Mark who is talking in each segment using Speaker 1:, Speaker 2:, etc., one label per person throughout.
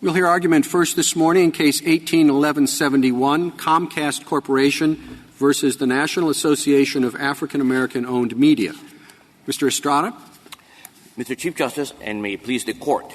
Speaker 1: We'll hear argument first this morning in Case 18-1171, Comcast Corporation versus the National Association of African American-Owned Media. Mr. Estrada.
Speaker 2: Mr. Chief Justice, and may it please the Court.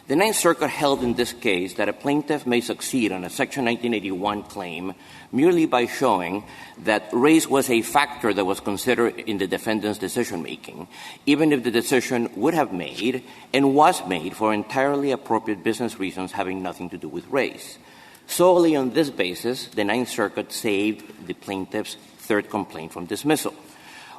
Speaker 2: The Ninth Circuit held in this case that a plaintiff may succeed on a Section 1981 claim merely by showing that race was a factor that was considered in the defendant's decision-making, even if the decision would have made and was made for entirely appropriate business reasons having nothing to do with race. Solely on this basis, the Ninth Circuit saved the plaintiff's third complaint from dismissal.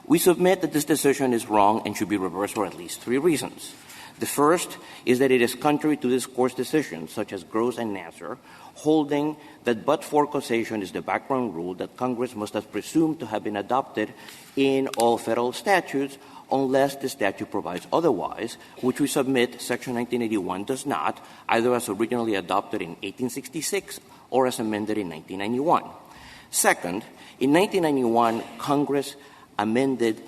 Speaker 2: We submit that this decision is wrong and should be reversed for at least three reasons. The first is that it is contrary to this Court's decisions, such as Gross and Nassar, holding that but-for causation is the background rule that Congress must have presumed to have been adopted in all federal statutes unless the statute provides otherwise, which we submit Section 1981 does not, either as originally adopted in 1866 or as amended in 1991. Second, in 1991, Congress amended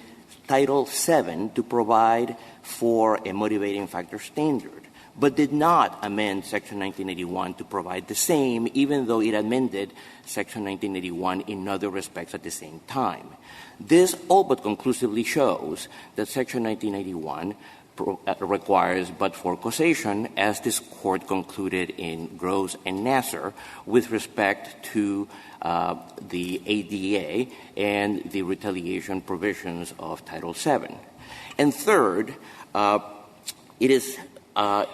Speaker 2: Title VII to provide for a motivating factor standard, but did not amend Section 1981 to provide the same, even though it amended Section 1981 in other respects at the same time. This all but conclusively shows that Section 1981 requires but-for causation, as this Court concluded in Gross and Nassar, with respect to the ADA and the retaliation provisions of Title VII. And third, it is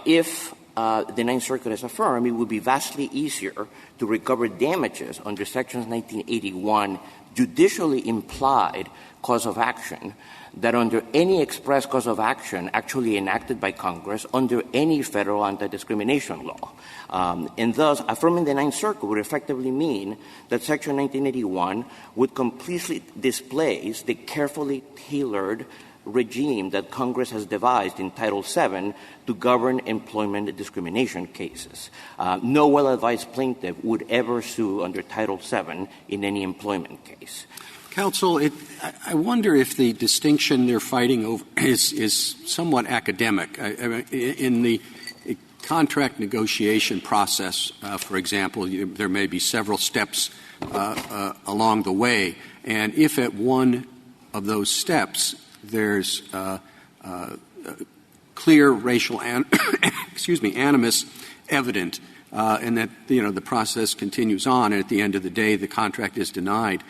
Speaker 2: if the Ninth Circuit is affirmed, it would be vastly easier to recover damages under Section 1981 judicially implied cause of action that under any express cause of action actually enacted by Congress under any federal anti-discrimination law. And thus, affirming the Ninth Circuit would effectively mean that Section 1981 would completely displace the carefully tailored regime that Congress has devised in Title VII to govern employment discrimination cases. No well-advised plaintiff would ever sue under Title VII in any employment case.
Speaker 1: Counsel, I wonder if the distinction they're fighting over is somewhat academic. In the contract negotiation process, for example, there may be several steps along the way, and if at one of those steps there's clear racial animus evident, and that the process continues on, and at the end of the day the contract is denied,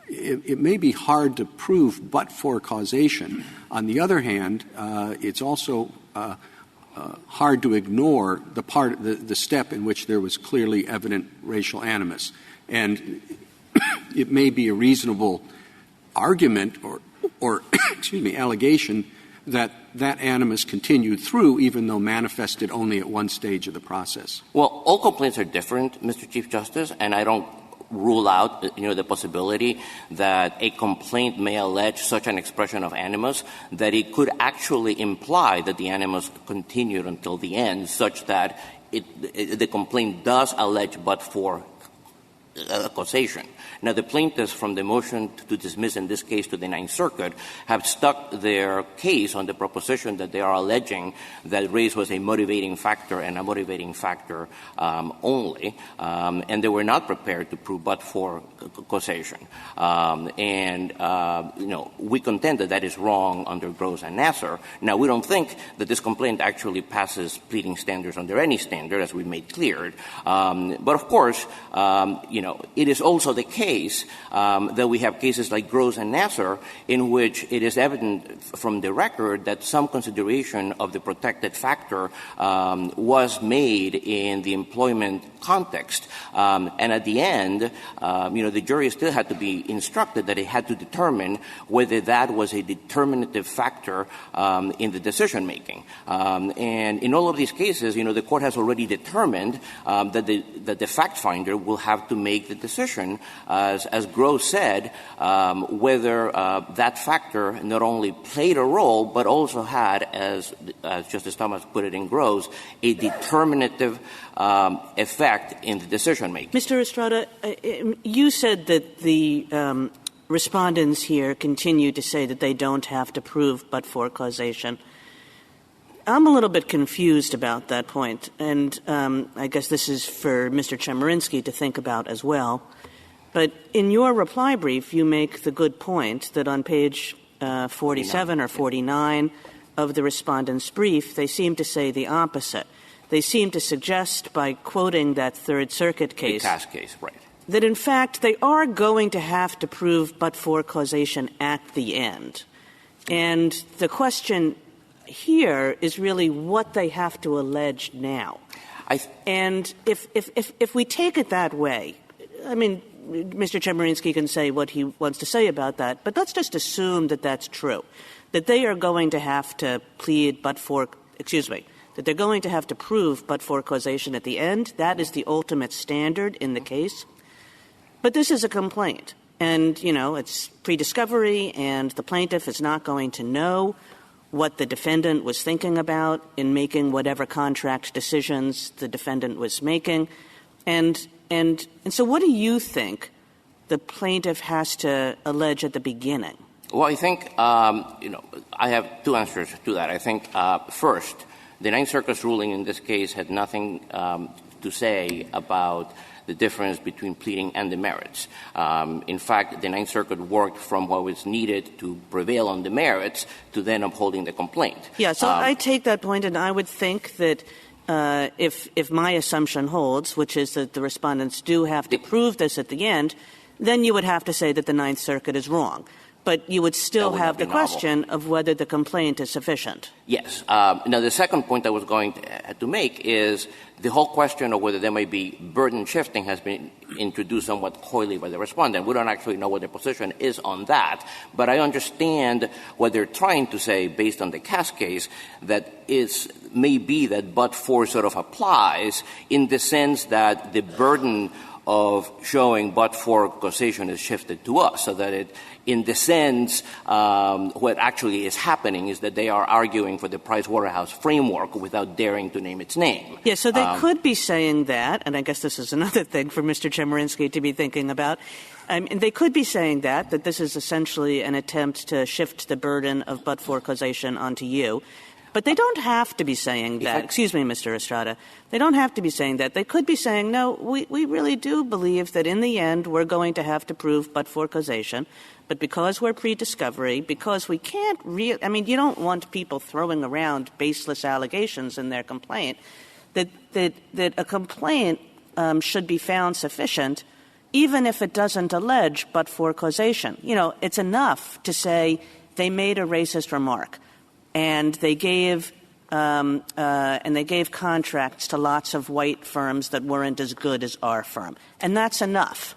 Speaker 1: it may be hard to prove but for causation. On the other hand, it's also hard to ignore the step in which there was clearly evident racial animus. And it may be a reasonable argument or allegation that animus continued through, even though manifested only at one stage of the process.
Speaker 2: Well, all complaints are different, Mr. Chief Justice, and I don't rule out, the possibility that a complaint may allege such an expression of animus that it could actually imply that the animus continued until the end, such that the complaint does allege but for causation. Now, the plaintiffs from the motion to dismiss in this case to the Ninth Circuit have stuck their case on the proposition that they are alleging that race was a motivating factor and a motivating factor only, and they were not prepared to prove but for causation. We contend that that is wrong under Gross and Nassar. Now, we don't think that this complaint actually passes pleading standards under any standard, as we made clear. But of course, it is also the case that we have cases like Gross and Nassar in which it is evident from the record that some consideration of the protected factor was made in the employment context. And at the end, the jury still had to be instructed that it had to determine whether that was a determinative factor in the decision-making. And in all of these cases, the court has already determined that the fact finder will have to make the decision, as Gross said, whether that factor not only played a role but also had, as Justice Thomas put it in Gross, a determinative effect in the decision-making.
Speaker 3: Mr. Estrada, you said that the respondents here continue to say that they don't have to prove but for causation. I'm a little bit confused about that point, and I guess this is for Mr. Chemerinsky to think about as well. But in your reply brief, you make the good point that on page 47 or 49 of the respondent's brief, they seem to say the opposite. They seem to suggest, by quoting that Third Circuit case,
Speaker 2: right,
Speaker 3: that in fact they are going to have to prove but-for causation at the end. And the question here is really what they have to allege now. And if we take it that way, I mean, Mr. Chemerinsky can say what he wants to say about that, but let's just assume that that's true, that they are going to have to plead that they're going to have to prove but-for causation at the end. That is the ultimate standard in the case. But this is a complaint, and, it's pre-discovery, and the plaintiff is not going to know what the defendant was thinking about in making whatever contract decisions the defendant was making. And so what do you think the plaintiff has to allege at the beginning?
Speaker 2: Well, I think, I have two answers to that. I think, first, the Ninth Circuit's ruling in this case had nothing to say about the difference between pleading and the merits. In fact, the Ninth Circuit worked from what was needed to prevail on the merits to then upholding the complaint.
Speaker 3: Yeah, so I take that point, and I would think that if my assumption holds, which is that the respondents do have to prove this at the end, then you would have to say that the Ninth Circuit is wrong. But you would still have the question of whether the complaint is sufficient.
Speaker 2: Yes. Now, the second point I was going to make is the whole question of whether there may be burden shifting has been introduced somewhat coyly by the respondent. We don't actually know what their position is on that, but I understand what they're trying to say based on the Cass case, that it may be that but-for sort of applies in the sense that the burden of showing but-for causation is shifted to us, so that in the sense, what actually is happening is that they are arguing for the Price-Waterhouse framework without daring to name its name.
Speaker 3: Yeah, so they could be saying that, and I guess this is another thing for Mr. Chemerinsky to be thinking about. And they could be saying that this is essentially an attempt to shift the burden of but-for causation onto you. But they don't have to be saying that. Excuse me, Mr. Estrada. They don't have to be saying that. They could be saying, no, we really do believe that in the end we're going to have to prove but-for causation. But because we're pre-discovery, because we can't you don't want people throwing around baseless allegations in their complaint, that a complaint should be found sufficient even if it doesn't allege but-for causation. It's enough to say they made a racist remark. And they gave contracts to lots of white firms that weren't as good as our firm, and that's enough.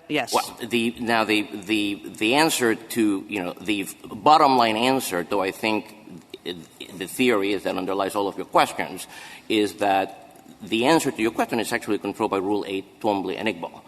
Speaker 3: Yes.
Speaker 2: Well, the answer to the bottom line answer, though I think the theory is that underlies all of your questions, is that the answer to your question is actually controlled by Rule 8, Twombly, and Iqbal.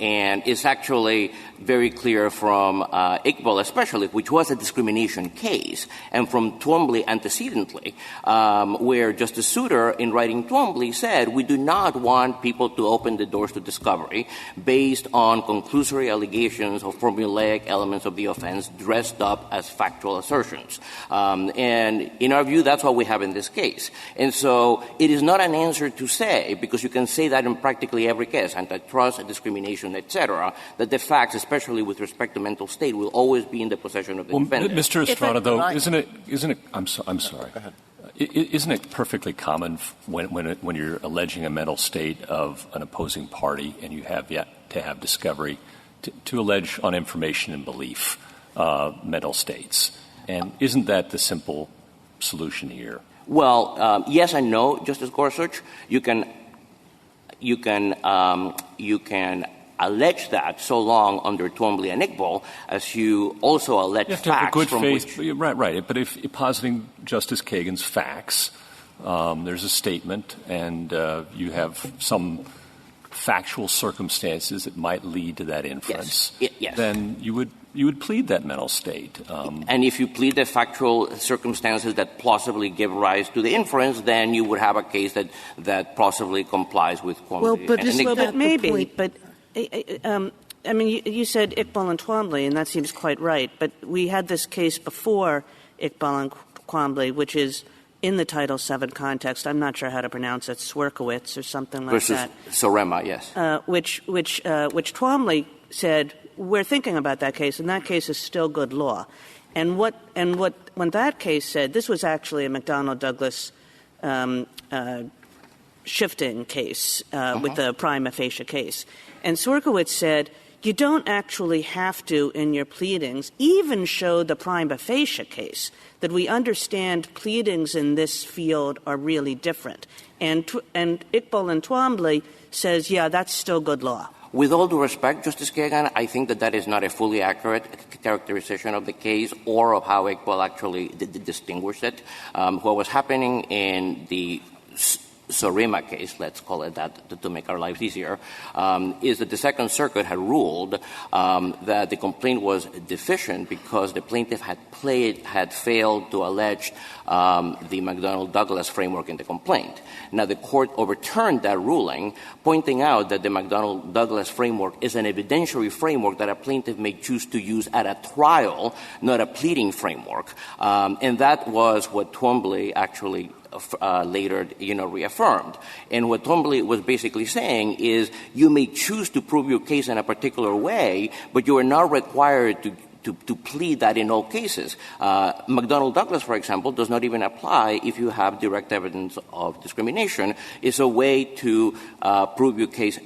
Speaker 2: And it's actually very clear from Iqbal especially, which was a discrimination case, and from Twombly antecedently, where Justice Souter, in writing Twombly, said, we do not want people to open the doors to discovery based on conclusory allegations or formulaic elements of the offense dressed up as factual assertions. And in our view, that's what we have in this case. And so it is not an answer to say, because you can say that in practically every case, antitrust, discrimination, etc., that the facts, especially with respect to mental state, will always be in the possession of the defendant.
Speaker 4: Mr. Estrada, though, isn't it? I'm sorry.
Speaker 2: Go ahead.
Speaker 4: Isn't it perfectly common when you're alleging a mental state of an opposing party and you have yet to have discovery to allege on information and belief mental states? And isn't that the simple solution here?
Speaker 2: Well, yes and no, Justice Gorsuch. You can allege that so long under Twombly and Iqbal as you also allege facts from which...
Speaker 4: Right. But if positing Justice Kagan's facts, there's a statement and you have some factual circumstances that might lead to that inference,
Speaker 2: yes.
Speaker 4: Then you would plead that mental state.
Speaker 2: And if you plead the factual circumstances that plausibly give rise to the inference, then you would have a case that plausibly complies with Twombly.
Speaker 3: But maybe. But you said Iqbal and Twombly, and that seems quite right. But we had this case before Iqbal Quambly, which is in the Title VII context. I'm not sure how to pronounce it, Swierkiewicz or something like that.
Speaker 2: Sorema, yes.
Speaker 3: Which Twombly said, we're thinking about that case, and that case is still good law. And when that case said, this was actually a McDonnell-Douglas shifting case with the prima facie case. And Swierkiewicz said, you don't actually have to, in your pleadings, even show the prima facie case, that we understand pleadings in this field are really different. And Iqbal and Twombly says, yeah, that's still good law.
Speaker 2: With all due respect, Justice Kagan, I think that is not a fully accurate characterization of the case or of how Iqbal actually distinguished it. What was happening in the Sorema case, let's call it that to make our lives easier, is that the Second Circuit had ruled that the complaint was deficient because the plaintiff had failed to allege the McDonnell-Douglas framework in the complaint. Now, the court overturned that ruling, pointing out that the McDonnell-Douglas framework is an evidentiary framework that a plaintiff may choose to use at a trial, not a pleading framework. And that was what Twombly actually later, reaffirmed. And what Twombly was basically saying is you may choose to prove your case in a particular way, but you are not required to plead that in all cases. McDonnell-Douglas, for example, does not even apply if you have direct evidence of discrimination. It's a way to prove your case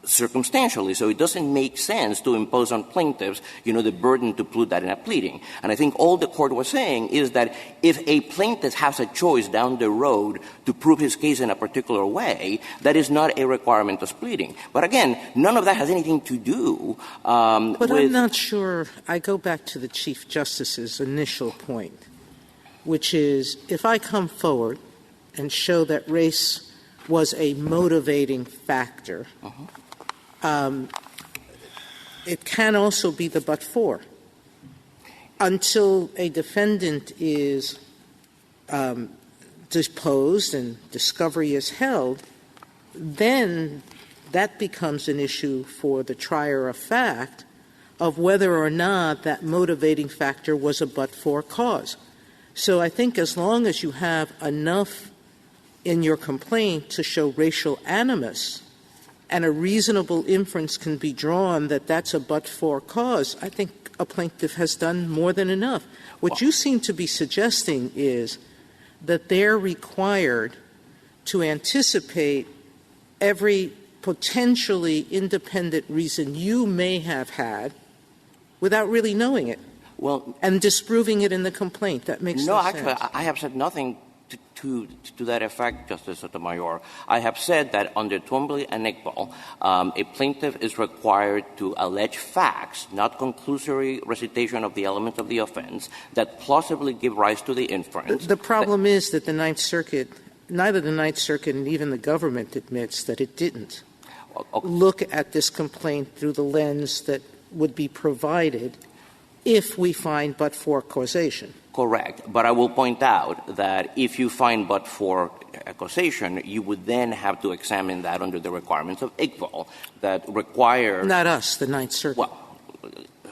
Speaker 2: circumstantially. So it doesn't make sense to impose on plaintiffs, the burden to prove that in a pleading. And I think all the court was saying is that if a plaintiff has a choice down the road to prove his case in a particular way, that is not a requirement of pleading. But again, none of that has anything to do
Speaker 5: But I'm not sure. I go back to the Chief Justice's initial point, which is if I come forward and show that race was a motivating factor, it can also be the but-for. Until a defendant is deposed and discovery is held, then that becomes an issue for the trier of fact of whether or not that motivating factor was a but-for cause. So I think as long as you have enough in your complaint to show racial animus, and a reasonable inference can be drawn that that's a but-for cause, I think a plaintiff has done more than enough. What you seem to be suggesting is that they're required to anticipate every potentially independent reason you may have had without really knowing it, and disproving it in the complaint. That makes no sense.
Speaker 2: No, actually, I have said nothing to that effect, Justice Sotomayor. I have said that under Twombly and Iqbal, a plaintiff is required to allege facts, not conclusory recitation of the elements of the offense, that plausibly give rise to the inference.
Speaker 5: The problem is that the Ninth Circuit, neither the Ninth Circuit and even the government admits that it didn't look at this complaint through the lens that would be provided if we find but-for causation.
Speaker 2: Correct. But I will point out that if you find but-for causation, you would then have to examine that under the requirements of Iqbal that require...
Speaker 5: Not us, the Ninth Circuit.
Speaker 2: Well,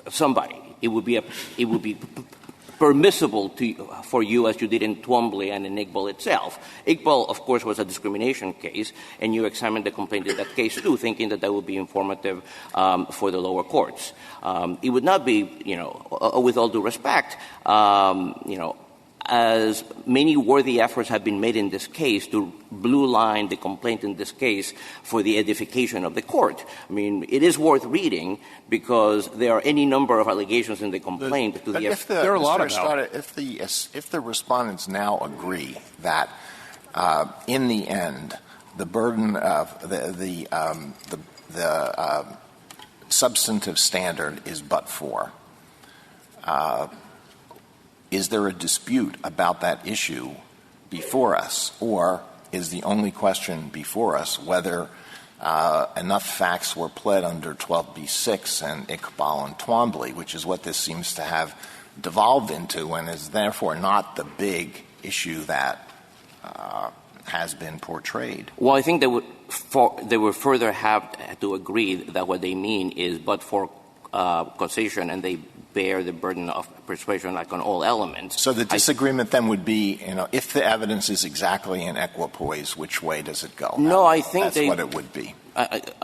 Speaker 2: somebody. It would be permissible for you, as you did in Twombly and in Iqbal itself. Iqbal, of course, was a discrimination case, and you examined the complaint in that case, too, thinking that would be informative for the lower courts. It would not be, with all due respect, as many worthy efforts have been made in this case to blue line the complaint in this case for the edification of the court. I mean, it is worth reading because there are any number of allegations in the complaint.
Speaker 6: There are a lot of if the respondents now agree that in the end the burden of the substantive standard is but-for, is there a dispute about that issue before us, or is the only question before us whether enough facts were pled under 12b-6 and Iqbal and Twombly, which is what this seems to have devolved into and is therefore not the big issue that has been portrayed?
Speaker 2: Well, I think they would further have to agree that what they mean is but-for causation, and they bear the burden of persuasion like on all elements.
Speaker 6: So the disagreement then would be, if the evidence is exactly in equipoise, which way does it go?
Speaker 2: No, I think
Speaker 6: that's what it would be.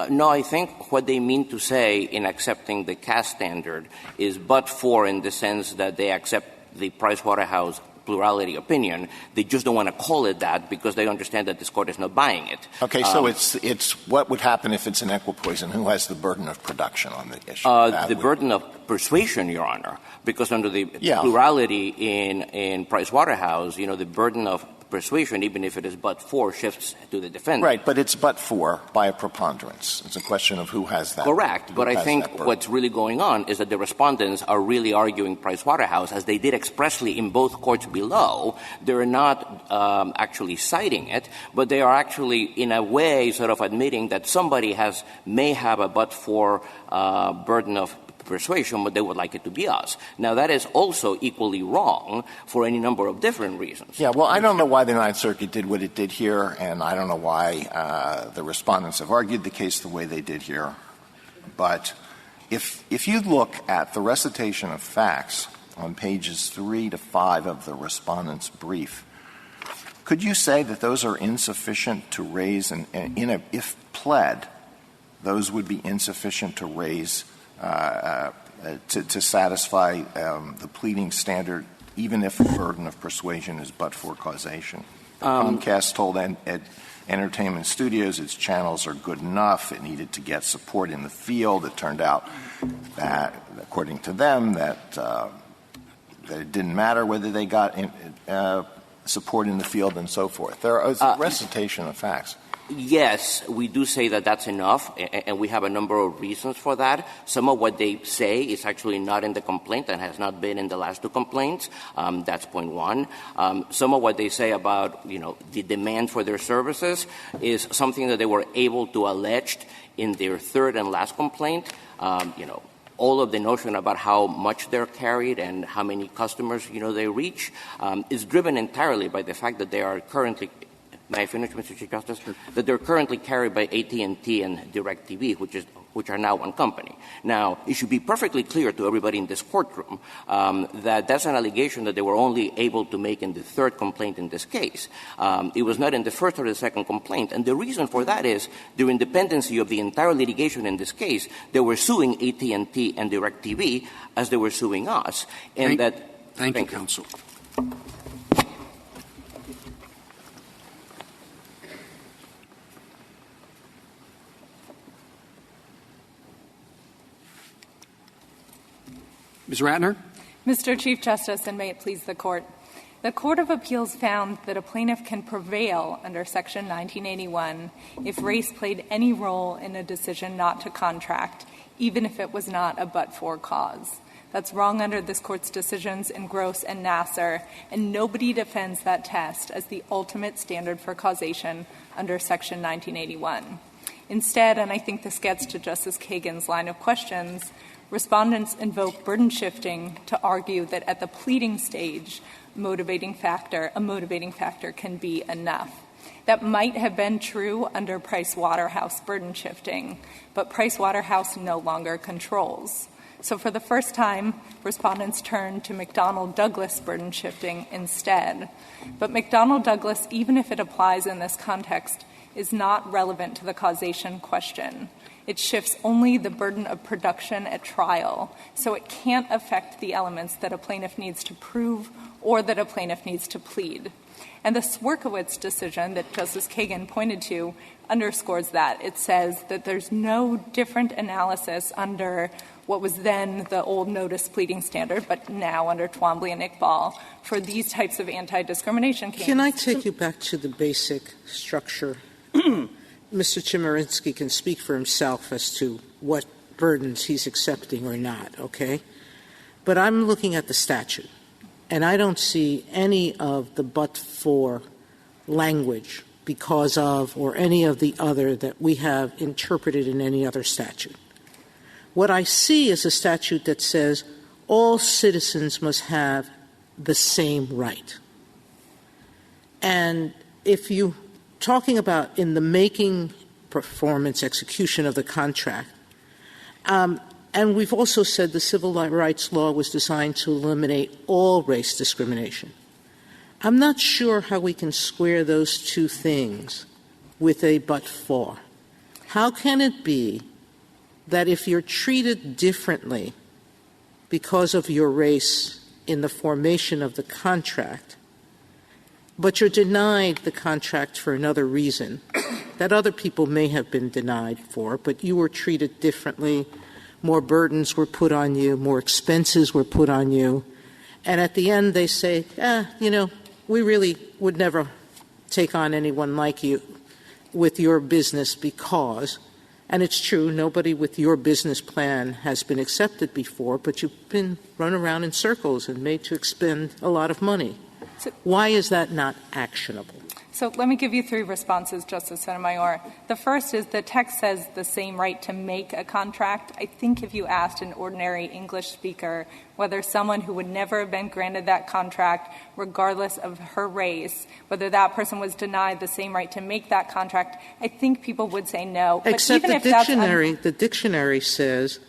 Speaker 2: No, I think what they mean to say in accepting the Cass standard is but for in the sense that they accept the Pricewaterhouse plurality opinion. They just don't want to call it that because they understand that this court is not buying it.
Speaker 6: Okay, so it's what would happen if it's an equipoise, and who has the burden of production on the issue?
Speaker 2: The burden of persuasion, Your Honor, because under the plurality in Pricewaterhouse, the burden of persuasion, even if it is but for, shifts to the defendant.
Speaker 6: Right, but it's but for by a preponderance. It's a question of who has that.
Speaker 2: Correct, but I think what's really going on is that the respondents are really arguing Pricewaterhouse, as they did expressly in both courts below. They're not actually citing it, but they are actually, in a way, sort of admitting that somebody may have a but for burden of persuasion, but they would like it to be us. Now, that is also equally wrong for any number of different reasons.
Speaker 6: Yeah, well, I don't know why the Ninth Circuit did what it did here, and I don't know why the respondents have argued the case the way they did here. But if you look at the recitation of facts on pages 3 to 5 of the respondent's brief, could you say that those are insufficient to raise, if pled, those would be insufficient to raise to satisfy the pleading standard, even if the burden of persuasion is but for causation? Comcast told Entertainment Studios its channels are good enough. It needed to get support in the field. It turned out that, according to them, that it didn't matter whether they got support in the field and so forth. There is a recitation of facts.
Speaker 2: Yes, we do say that that's enough, and we have a number of reasons for that. Some of what they say is actually not in the complaint and has not been in the last two complaints. That's point one. Some of what they say about, the demand for their services is something that they were able to allege in their third and last complaint. All of the notion about how much they're carried and how many customers, they reach is driven entirely by the fact that they are currently — may I finish, Mr. Chief Justice? That they're currently carried by AT&T and DirecTV, which are now one company. Now, it should be perfectly clear to everybody in this courtroom that that's an allegation that they were only able to make in the third complaint in this case. It was not in the first or the second complaint. And the reason for that is, during the pendency of the entire litigation in this case, they were suing AT&T and DirecTV as they were suing us. And
Speaker 1: Thank you, counsel. Ms. Ratner?
Speaker 7: Mr. Chief Justice, and may it please the Court, the Court of Appeals found that a plaintiff can prevail under Section 1981 if race played any role in a decision not to contract, even if it was not a but-for cause. That's wrong under this Court's decisions in Gross and Nassar, and nobody defends that test as the ultimate standard for causation under Section 1981. Instead, and I think this gets to Justice Kagan's line of questions, respondents invoke burden shifting to argue that at the pleading stage, a motivating factor can be enough. That might have been true under Pricewaterhouse burden shifting, but Pricewaterhouse no longer controls. So for the first time, respondents turn to McDonnell-Douglas burden shifting instead. But McDonnell-Douglas, even if it applies in this context, is not relevant to the causation question. It shifts only the burden of production at trial, so it can't affect the elements that a plaintiff needs to prove or that a plaintiff needs to plead. And the Swierkiewicz decision that Justice Kagan pointed to underscores that. It says that there's no different analysis under what was then the old notice pleading standard, but now under Twombly and Iqbal, for these types of anti-discrimination cases.
Speaker 5: Can I take you back to the basic structure? Mr. Chemerinsky can speak for himself as to what burdens he's accepting or not, okay? But I'm looking at the statute, and I don't see any of the but-for language because of or any of the other that we have interpreted in any other statute. What I see is a statute that says all citizens must have the same right. And if you talking about in the making, performance, execution of the contract, And we've also said the civil rights law was designed to eliminate all race discrimination. I'm not sure how we can square those two things with a but for. How can it be that if you're treated differently because of your race in the formation of the contract, but you're denied the contract for another reason that other people may have been denied for, but you were treated differently, more burdens were put on you, more expenses were put on you, and at the end they say, we really would never take on anyone like you with your business because, and it's true, nobody with your business plan has been accepted before, but you've been run around in circles and made to expend a lot of money. Why is that not actionable?
Speaker 7: So let me give you three responses, Justice Sotomayor. The first is the text says the same right to make a contract. I think if you asked an ordinary English speaker whether someone who would never have been granted that contract, regardless of her race, whether that person was denied the same right to make that contract, I think people would say no.
Speaker 5: Except but even the dictionary says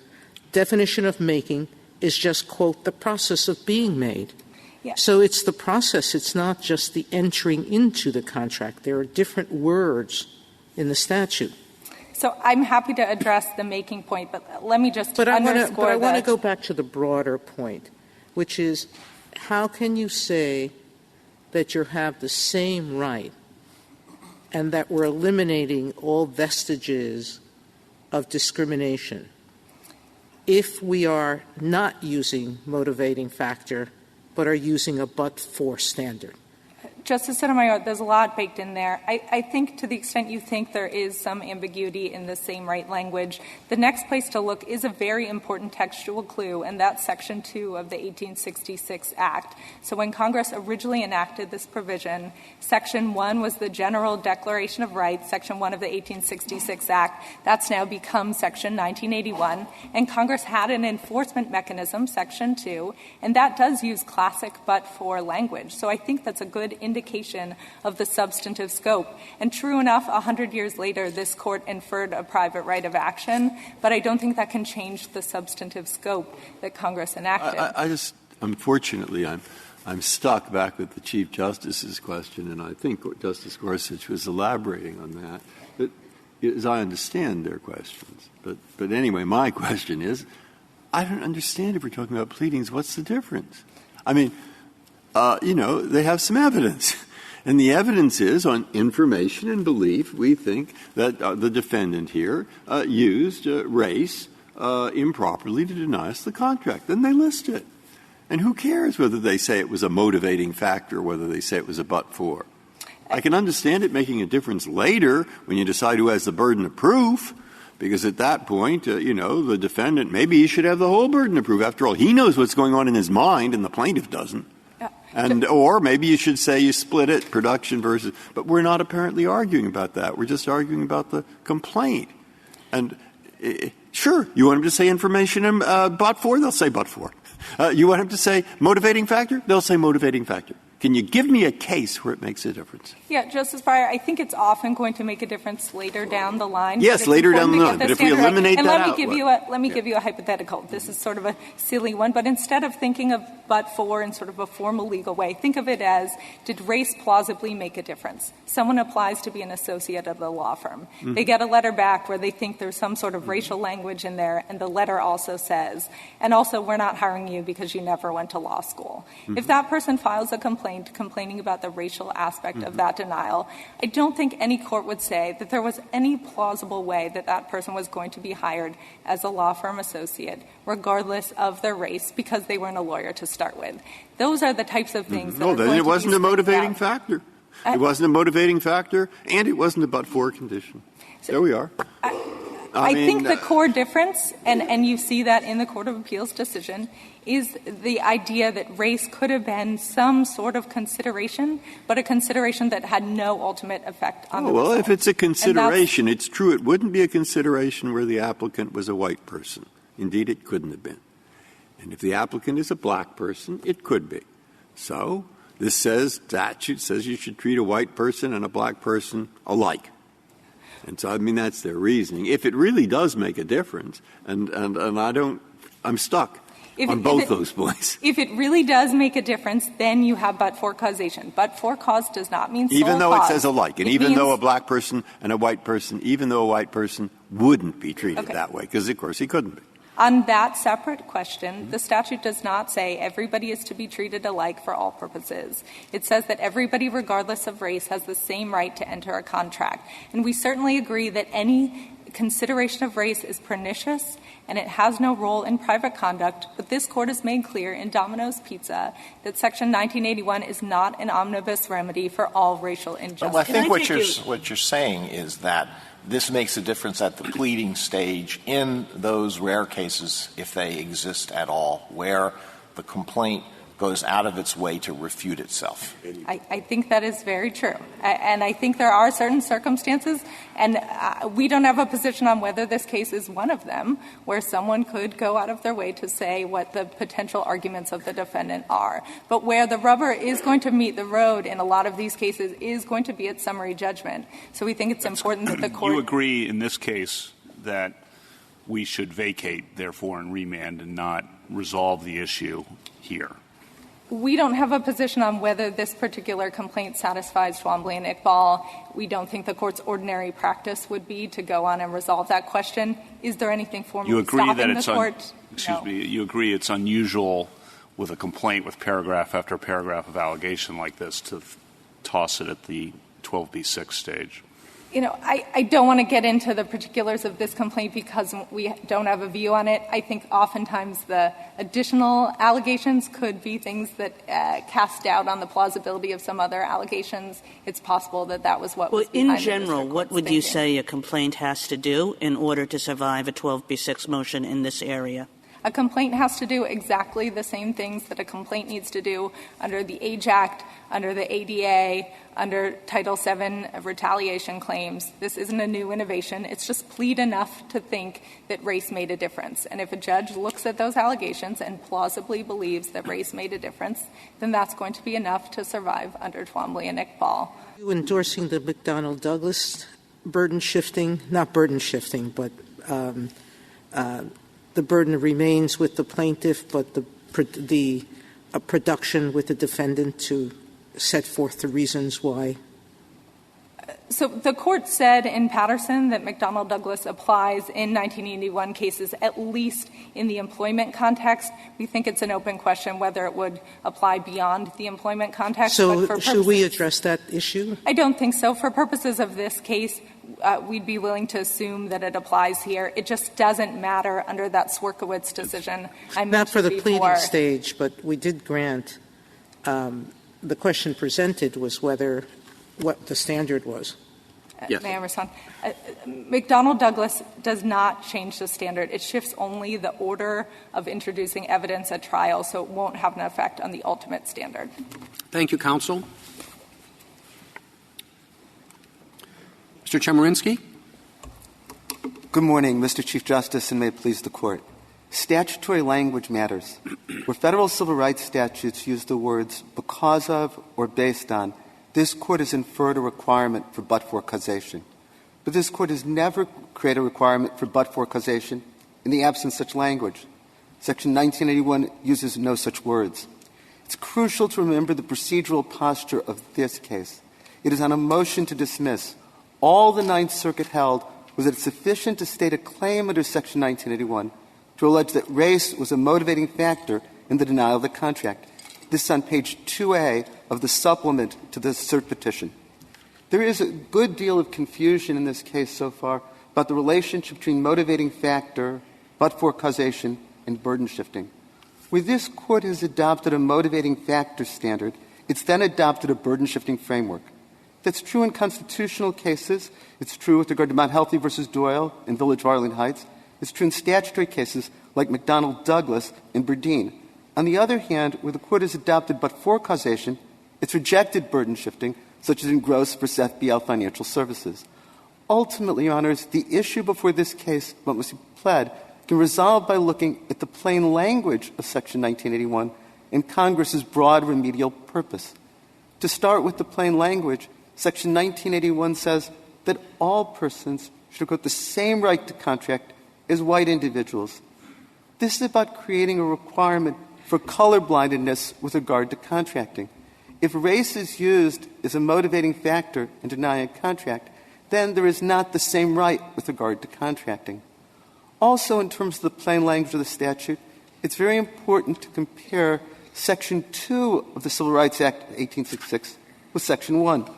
Speaker 5: definition of making is just, quote, the process of being made.
Speaker 7: Yeah.
Speaker 5: So it's the process. It's not just the entering into the contract. There are different words in the statute.
Speaker 7: So I'm happy to address the making point, but let me just underscore
Speaker 5: I want to go back to the broader point, which is how can you say that you have the same right and that we're eliminating all vestiges of discrimination if we are not using motivating factor but are using a but-for standard?
Speaker 7: Justice Sotomayor, there's a lot baked in there. I think to the extent you think there is some ambiguity in the same right language, the next place to look is a very important textual clue, and that's Section 2 of the 1866 Act. So when Congress originally enacted this provision, Section 1 was the General Declaration of Rights, Section 1 of the 1866 Act. That's now become Section 1981. And Congress had an enforcement mechanism, Section 2, and that does use classic but-for language. So I think that's a good indication of the substantive scope. And true enough, 100 years later, this Court inferred a private right of action, but I don't think that can change the substantive scope that Congress enacted.
Speaker 1: I just, unfortunately, I'm stuck back with the Chief Justice's question, and I think Justice Gorsuch was elaborating on that. But as I understand their questions. But anyway, my question is, I don't understand if we're talking about pleadings, what's the difference? I mean, they have some evidence. And the evidence is on information and belief. We think that the defendant here used race improperly to deny us the contract. Then they list it. And who cares whether they say it was a motivating factor or whether they say it was a but-for? I can understand it making a difference later when you decide who has the burden of proof, because at that point, the defendant, maybe he should have the whole burden of proof. After all, he knows what's going on in his mind and the plaintiff doesn't. Or maybe you should say you split it, production versus, but we're not apparently arguing about that. We're just arguing about the complaint. And sure, you want him to say information and but-for, they'll say but-for. You want him to say motivating factor, they'll say motivating factor. Can you give me a case where it makes a difference?
Speaker 7: Yeah, Justice Breyer, I think it's often going to make a difference later down the line.
Speaker 1: Yes, later down the line. But if we eliminate that out.
Speaker 7: Let me give you a hypothetical. This is sort of a silly one, but instead of thinking of but-for in sort of a formal legal way, think of it as, did race plausibly make a difference? Someone applies to be an associate of the law firm. Mm-hmm. They get a letter back where they think there's some sort of racial language in there, and the letter also says, and also we're not hiring you because you never went to law school. Mm-hmm. If that person files a complaint complaining about the racial aspect of that denial, I don't think any court would say that there was any plausible way that that person was going to be hired as a law firm associate, regardless of their race, because they weren't a lawyer to start with. Those are the types of things that are going to be
Speaker 1: it wasn't a motivating
Speaker 7: out.
Speaker 1: Factor. It wasn't a motivating factor, and it wasn't a but-for condition. So there we are.
Speaker 7: I think the core difference, and you see that in the Court of Appeals decision, is the idea that race could have been some sort of consideration, but a consideration that had no ultimate effect on the result.
Speaker 1: Well, if it's a consideration, it's true. It wouldn't be a consideration where the applicant was a white person. Indeed, it couldn't have been. And if the applicant is a black person, it could be. So this statute says you should treat a white person and a black person alike.
Speaker 8: And so, I mean, that's their reasoning. If it really does make a difference, and I'm stuck on both those points.
Speaker 7: If it really does make a difference, then you have but-for causation. But-for cause does not mean sole
Speaker 8: even though
Speaker 7: cause.
Speaker 8: It says alike, and even though a black person and a white person, even though a white person wouldn't be treated that way, because, of course, he couldn't be.
Speaker 7: On that separate question, the statute does not say everybody is to be treated alike for all purposes. It says that everybody, regardless of race, has the same right to enter a contract. And we certainly agree that any consideration of race is pernicious and it has no role in private conduct, but this Court has made clear in Domino's Pizza that Section 1981 is not an omnibus remedy for all racial injustice.
Speaker 6: Well, I think what you're saying is that this makes a difference at the pleading stage in those rare cases, if they exist at all, where the complaint goes out of its way to refute itself.
Speaker 7: I think that is very true. And I think there are certain circumstances, and we don't have a position on whether this case is one of them, where someone could go out of their way to say what the potential arguments of the defendant are. But where the rubber is going to meet the road in a lot of these cases is going to be at summary judgment. So we think it's important that the Court—
Speaker 9: You agree in this case that we should vacate, therefore, and remand and not resolve the issue here?
Speaker 7: We don't have a position on whether this particular complaint satisfies Twombly and Iqbal. We don't think the Court's ordinary practice would be to go on and resolve that question. Is there anything formally stopping the Court?
Speaker 9: You agree it's unusual with a complaint with paragraph after paragraph of allegation like this to toss it at the 12b6 stage?
Speaker 7: You know, I don't want to get into the particulars of this complaint because we don't have a view on it. I think oftentimes the additional allegations could be things that cast doubt on the plausibility of some other allegations. It's possible that that was what was behind
Speaker 3: in general, what would you say a complaint has to do in order to survive a 12b6 motion in this area?
Speaker 7: A complaint has to do exactly the same things that a complaint needs to do under the Age Act, under the ADA, under Title VII of retaliation claims. This isn't a new innovation. It's just plead enough to think that race made a difference. And if a judge looks at those allegations and plausibly believes that race made a difference, then that's going to be enough to survive under Twombly and Iqbal.
Speaker 5: Are you endorsing the McDonnell-Douglas burden shifting? Not burden shifting, but the burden remains with the plaintiff, but the production with the defendant to set forth the reasons why?
Speaker 7: So the Court said in Patterson that McDonnell-Douglas applies in 1981 cases, at least in the employment context. We think it's an open question whether it would apply beyond the employment context.
Speaker 5: So
Speaker 7: but for
Speaker 5: should we address that issue?
Speaker 7: I don't think so. For purposes of this case, we'd be willing to assume that it applies here. It just doesn't matter under that Swierkiewicz decision.
Speaker 5: Not for the pleading stage, but we did grant the question presented was what the standard was.
Speaker 1: Yes.
Speaker 7: May I respond? McDonnell-Douglas does not change the standard. It shifts only the order of introducing evidence at trial, so it won't have an effect on the ultimate standard.
Speaker 1: Thank you, counsel. Mr. Chemerinsky.
Speaker 10: Good morning, Mr. Chief Justice, and may it please the Court. Statutory language matters. Where federal civil rights statutes use the words because of or based on, this Court has inferred a requirement for but-for causation. But this Court has never created a requirement for but-for causation in the absence of such language. Section 1981 uses no such words. It's crucial to remember the procedural posture of this case. It is on a motion to dismiss. All the Ninth Circuit held was that it's sufficient to state a claim under Section 1981 to allege that race was a motivating factor in the denial of the contract. This is on page 2A of the supplement to the cert petition. There is a good deal of confusion in this case so far about the relationship between motivating factor, but-for causation, and burden shifting. Where this Court has adopted a motivating factor standard, it's then adopted a burden-shifting framework. That's true in constitutional cases. It's true with regard to Mount Healthy v. Doyle in Village of Arlington Heights. It's true in statutory cases like McDonnell-Douglas and Burdine. On the other hand, where the Court has adopted but-for causation, it's rejected burden shifting, such as in Gross v. FBL Financial Services. Ultimately, Your Honors, the issue before this case, what must be pled, can resolve by looking at the plain language of Section 1981 and Congress's broad remedial purpose. To start with the plain language, Section 1981 says that all persons should have got the same right to contract as white individuals. This is about creating a requirement for colorblindedness with regard to contracting. If race is used as a motivating factor in denying a contract, then there is not the same right with regard to contracting. Also, in terms of the plain language of the statute, it's very important to compare Section 2 of the Civil Rights Act of 1866 with Section 1.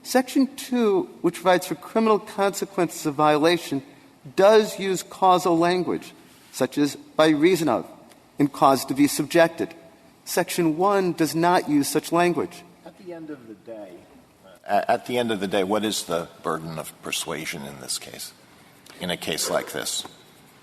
Speaker 10: Section 2, which provides for criminal consequences of violation, does use causal language, such as by reason of and cause to be subjected. Section 1 does not use such language.
Speaker 6: At the end of the day, what is the burden of persuasion in this case, in a case like this?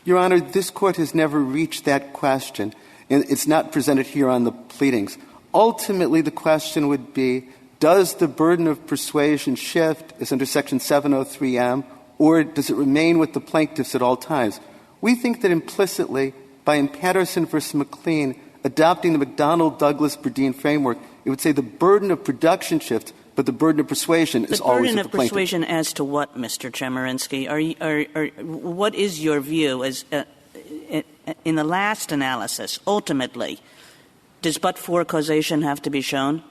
Speaker 10: Your Honor, this Court has never reached that question, and it's not presented here on the pleadings. Ultimately, the question would be, does the burden of persuasion shift as under Section 703M, or does it remain with the plaintiffs at all times? We think that implicitly, by in Patterson v. McLean adopting the McDonnell-Douglas-Berdeen framework, it would say the burden of production shifts, but the burden of persuasion is always with the plaintiff.
Speaker 3: The burden of persuasion as to what, Mr. Chemerinsky? What is your view as in the last analysis, ultimately? Does but-for causation have to be shown?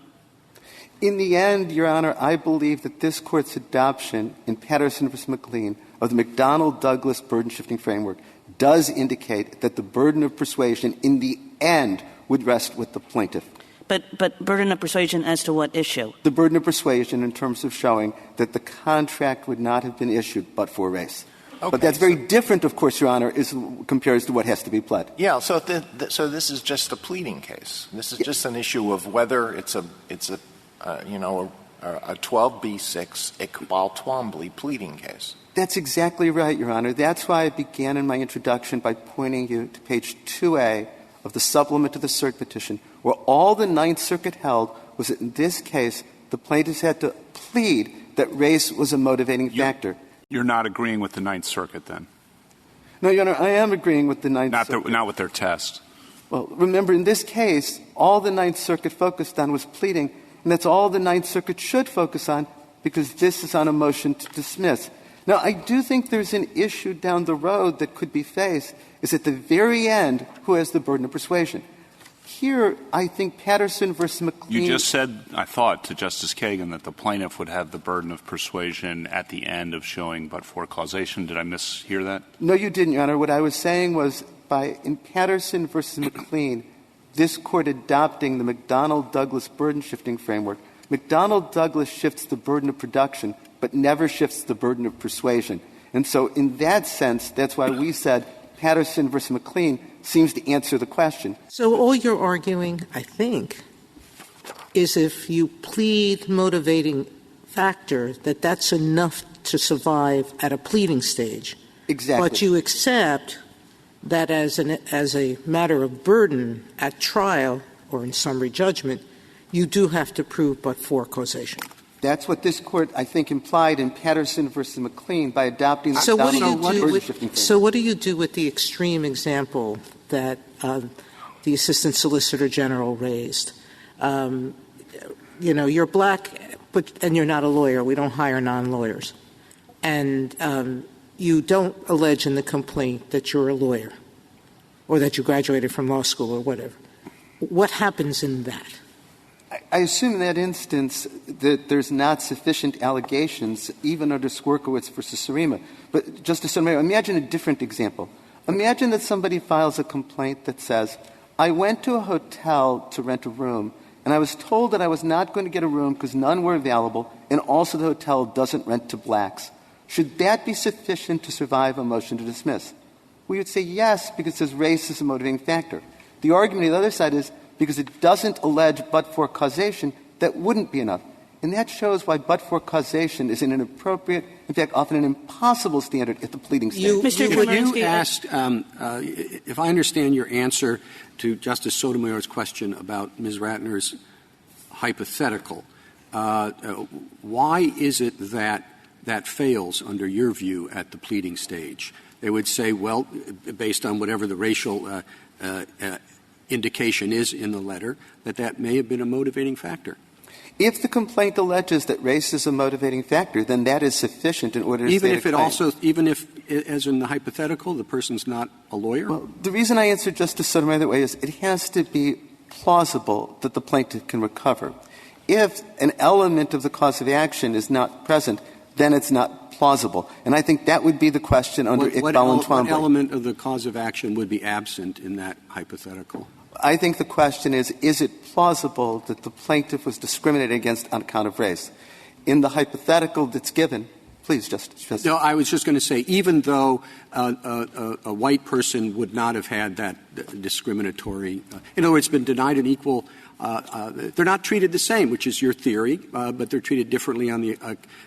Speaker 10: In the end, Your Honor, I believe that this Court's adoption in Patterson v. McLean of the McDonnell-Douglas burden-shifting framework does indicate that the burden of persuasion in the end would rest with the plaintiff.
Speaker 3: But burden of persuasion as to what issue?
Speaker 10: The burden of persuasion in terms of showing that the contract would not have been issued but for race. Okay, but that's very different, of course, Your Honor, compares to what has to be pled.
Speaker 6: Yeah, so this is just a pleading case. This is just an issue of whether it's a 12b-6 Iqbal Twombly pleading case.
Speaker 10: That's exactly right, Your Honor. That's why I began in my introduction by pointing you to page 2A of the supplement to the cert petition, where all the Ninth Circuit held was that in this case the plaintiffs had to plead that race was a motivating factor.
Speaker 9: You're not agreeing with the Ninth Circuit, then?
Speaker 10: No, Your Honor, I am agreeing with the Ninth Circuit.
Speaker 9: Not with their test.
Speaker 10: Well, remember, in this case, all the Ninth Circuit focused on was pleading, and that's all the Ninth Circuit should focus on, because this is on a motion to dismiss. Now, I do think there's an issue down the road that could be faced, is at the very end, who has the burden of persuasion. Here, I think Patterson v. McLean...
Speaker 9: You just said, I thought, to Justice Kagan that the plaintiff would have the burden of persuasion at the end of showing but-for causation. Did I mishear that?
Speaker 10: No, you didn't, Your Honor. What I was saying was, in Patterson v. McLean, this Court adopting the McDonnell-Douglas burden-shifting framework, McDonnell-Douglas shifts the burden of production, but never shifts the burden of persuasion. And so in that sense, that's why we said Patterson v. McLean seems to answer the question.
Speaker 5: So all you're arguing, I think, is if you plead motivating factor, that that's enough to survive at a pleading stage.
Speaker 10: Exactly.
Speaker 5: But you accept that as a matter of burden at trial or in summary judgment, you do have to prove but-for causation.
Speaker 10: That's what this Court, I think, implied in Patterson v. McLean by adopting the burden-shifting framework.
Speaker 5: So what do you do with the extreme example that the Assistant Solicitor General raised? You're black, and you're not a lawyer. We don't hire non-lawyers. And you don't allege in the complaint that you're a lawyer or that you graduated from law school or whatever. What happens in that?
Speaker 10: I assume in that instance that there's not sufficient allegations, even under Swierkiewicz v. Surima. But, Justice Sotomayor, imagine a different example. Imagine that somebody files a complaint that says, I went to a hotel to rent a room, and I was told that I was not going to get a room because none were available, and also the hotel doesn't rent to blacks. Should that be sufficient to survive a motion to dismiss? We would say yes, because it says race is a motivating factor. The argument on the other side is, because it doesn't allege but-for causation, that wouldn't be enough. And that shows why but-for causation is an inappropriate, in fact, often an impossible standard at the pleading stage.
Speaker 1: You asked, if I understand your answer to Justice Sotomayor's question about Ms. Ratner's hypothetical, why is it that that fails, under your view, at the pleading stage? They would say, well, based on whatever the racial indication is in the letter, that may have been a motivating factor.
Speaker 10: If the complaint alleges that race is a motivating factor, then that is sufficient in order to
Speaker 1: even
Speaker 10: state
Speaker 1: if
Speaker 10: a
Speaker 1: it
Speaker 10: claim.
Speaker 1: also, even if, as in the hypothetical, the person's not a lawyer?
Speaker 10: Well, the reason I answered Justice Sotomayor that way is it has to be plausible that the plaintiff can recover. If an element of the cause of action is not present, then it's not plausible. And I think that would be the question under Iqbal and Twombly.
Speaker 1: What element of the cause of action would be absent in that hypothetical?
Speaker 10: I think the question is it plausible that the plaintiff was discriminated against on account of race? In the hypothetical that's given, please, Justice.
Speaker 1: No, I was just going to say, even though a white person would not have had that discriminatory in other words, been denied an equal they're not treated the same, which is your theory, but they're treated differently on the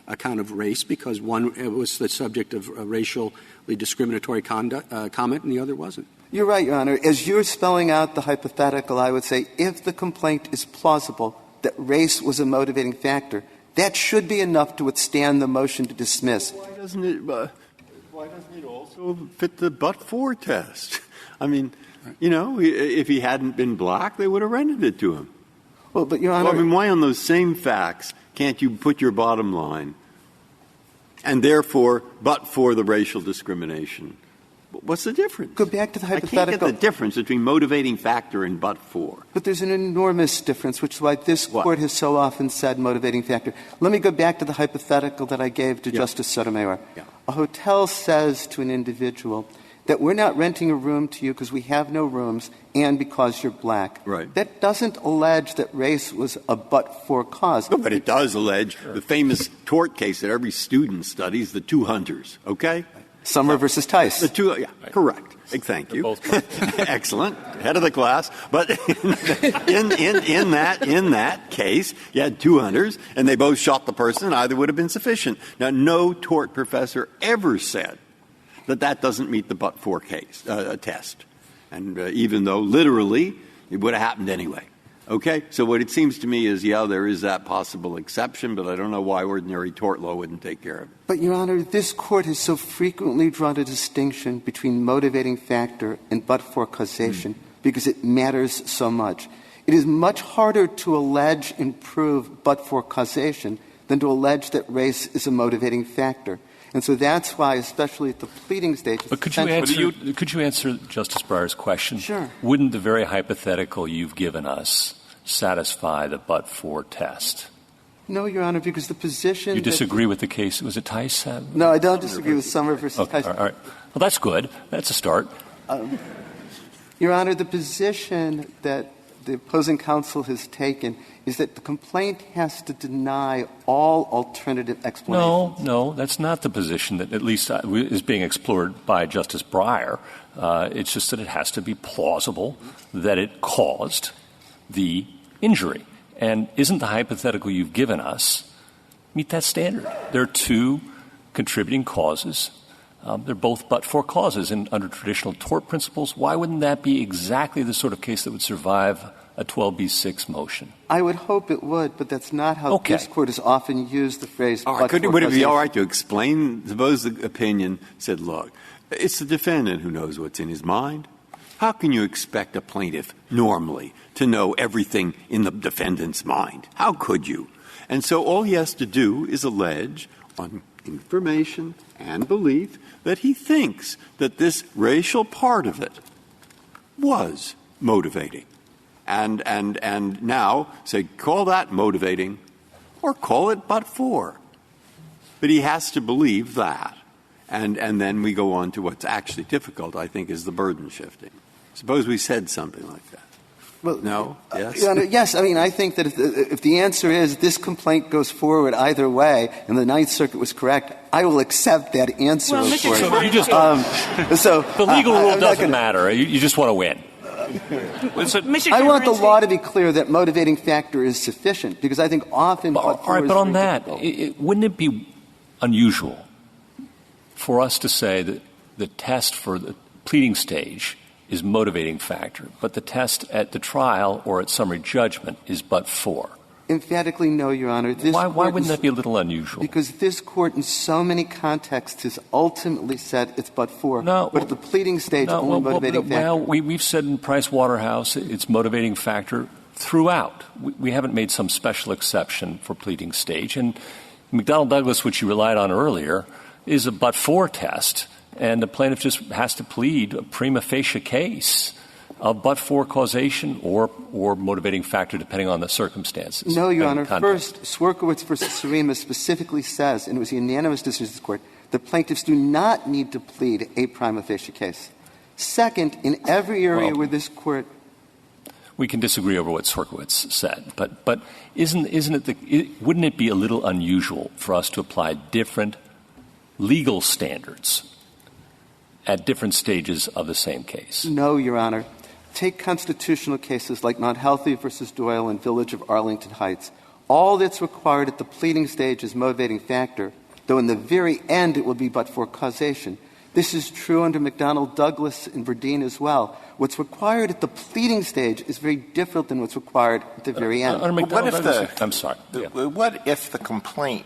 Speaker 1: account of race because one was the subject of a racially discriminatory comment and the other wasn't.
Speaker 10: You're right, Your Honor. As you're spelling out the hypothetical, I would say if the complaint is plausible that race was a motivating factor, that should be enough to withstand the motion to dismiss.
Speaker 8: Why doesn't it also fit the but-for test? I mean, you know, if he hadn't been black, they would have rented it to him.
Speaker 10: Well, but, Your Honor,
Speaker 8: I mean, why on those same facts can't you put your bottom line and therefore but for the racial discrimination? What's the difference?
Speaker 10: Go back to the hypothetical.
Speaker 8: I can't get the difference between motivating factor and but for.
Speaker 10: But there's an enormous difference, which is why this Court has so often said motivating factor. Let me go back to the hypothetical that I gave to Justice Sotomayor.
Speaker 8: Yeah.
Speaker 10: A hotel says to an individual that we're not renting a room to you because we have no rooms and because you're black.
Speaker 8: Right.
Speaker 10: That doesn't allege that race was a but-for cause.
Speaker 8: No, but it does allege the famous tort case that every student studies, the two hunters, okay?
Speaker 10: Summer versus Tice.
Speaker 8: The two, yeah, correct. Thank you. Excellent. Head of the class. But in that case, you had two hunters, and they both shot the person, and either would have been sufficient. Now, no tort professor ever said that doesn't meet the but-for case test. And even though literally it would have happened anyway. Okay? So what it seems to me is, yeah, there is that possible exception, but I don't know why ordinary tort law wouldn't take care of it.
Speaker 10: But, Your Honor, this Court has so frequently drawn a distinction between motivating factor and but-for causation because it matters so much. It is much harder to allege and prove but-for causation than to allege that race is a motivating factor. And so that's why, especially at the pleading stage,
Speaker 4: but could you answer Justice Breyer's question?
Speaker 10: Sure.
Speaker 4: Wouldn't the very hypothetical you've given us satisfy the but-for test?
Speaker 10: No, Your Honor, because the position...
Speaker 4: You disagree with the case? Was it Tice?
Speaker 10: No, I don't disagree with Summer versus Tice.
Speaker 4: All right. Well, that's good. That's a start.
Speaker 10: Your Honor, the position that the opposing counsel has taken is that the complaint has to deny all alternative explanations.
Speaker 4: No, that's not the position that at least is being explored by Justice Breyer. It's just that it has to be plausible that it caused the injury. And isn't the hypothetical you've given us meet that standard? There are two contributing causes. They're both but-for causes. And under traditional tort principles, why wouldn't that be exactly the sort of case that would survive a 12b6 motion?
Speaker 10: I would hope it would, but that's not how this Court has often used the phrase but-for causation.
Speaker 8: Would it be all right to explain, suppose the opinion said, look, it's the defendant who knows what's in his mind. How can you expect a plaintiff normally to know everything in the defendant's mind? How could you? And so all he has to do is allege on information and belief that he thinks that this racial part of it was motivating. And now say, call that motivating or call it but-for. But he has to believe that. And then we go on to what's actually difficult, I think, is the burden shifting. Suppose we said something like that.
Speaker 10: Well,
Speaker 8: no? Yes?
Speaker 10: Your Honor, yes. I mean, I think that if the answer is this complaint goes forward either way and the Ninth Circuit was correct, I will accept that answer.
Speaker 3: Well,
Speaker 10: Mr.
Speaker 4: So you just the legal rule doesn't matter. You just want to win.
Speaker 10: I want the law to be clear that motivating factor is sufficient because I think often...
Speaker 4: All right, but on that, wouldn't it be unusual for us to say that the test for the pleading stage is motivating factor, but the test at the trial or at summary judgment is but-for?
Speaker 10: Emphatically no, Your Honor.
Speaker 4: Why wouldn't that be a little unusual?
Speaker 10: Because this Court in so many contexts has ultimately said it's but-for. But at the pleading stage, only motivating factor.
Speaker 4: Well, we've said in Price Waterhouse it's motivating factor throughout. We haven't made some special exception for pleading stage. And McDonnell Douglas, which you relied on earlier, is a but-for test, and the plaintiff just has to plead a prima facie case of but-for causation or motivating factor, depending on the circumstances.
Speaker 10: No, Your Honor. First, Swierkiewicz v. Surima specifically says, and it was a unanimous decision of this Court, that plaintiffs do not need to plead a prima facie case. Second, in every area where this Court —
Speaker 4: we can disagree over what Swierkiewicz said, but wouldn't it be a little unusual for us to apply different legal standards at different stages of the same case?
Speaker 10: No, Your Honor. Take constitutional cases like Mount Healthy v. Doyle and Village of Arlington Heights. All that's required at the pleading stage is motivating factor, though in the very end it will be but for causation. This is true under McDonnell Douglas and Verdeen as well. What's required at the pleading stage is very different than what's required at the very end.
Speaker 4: I'm sorry.
Speaker 6: What if the complaint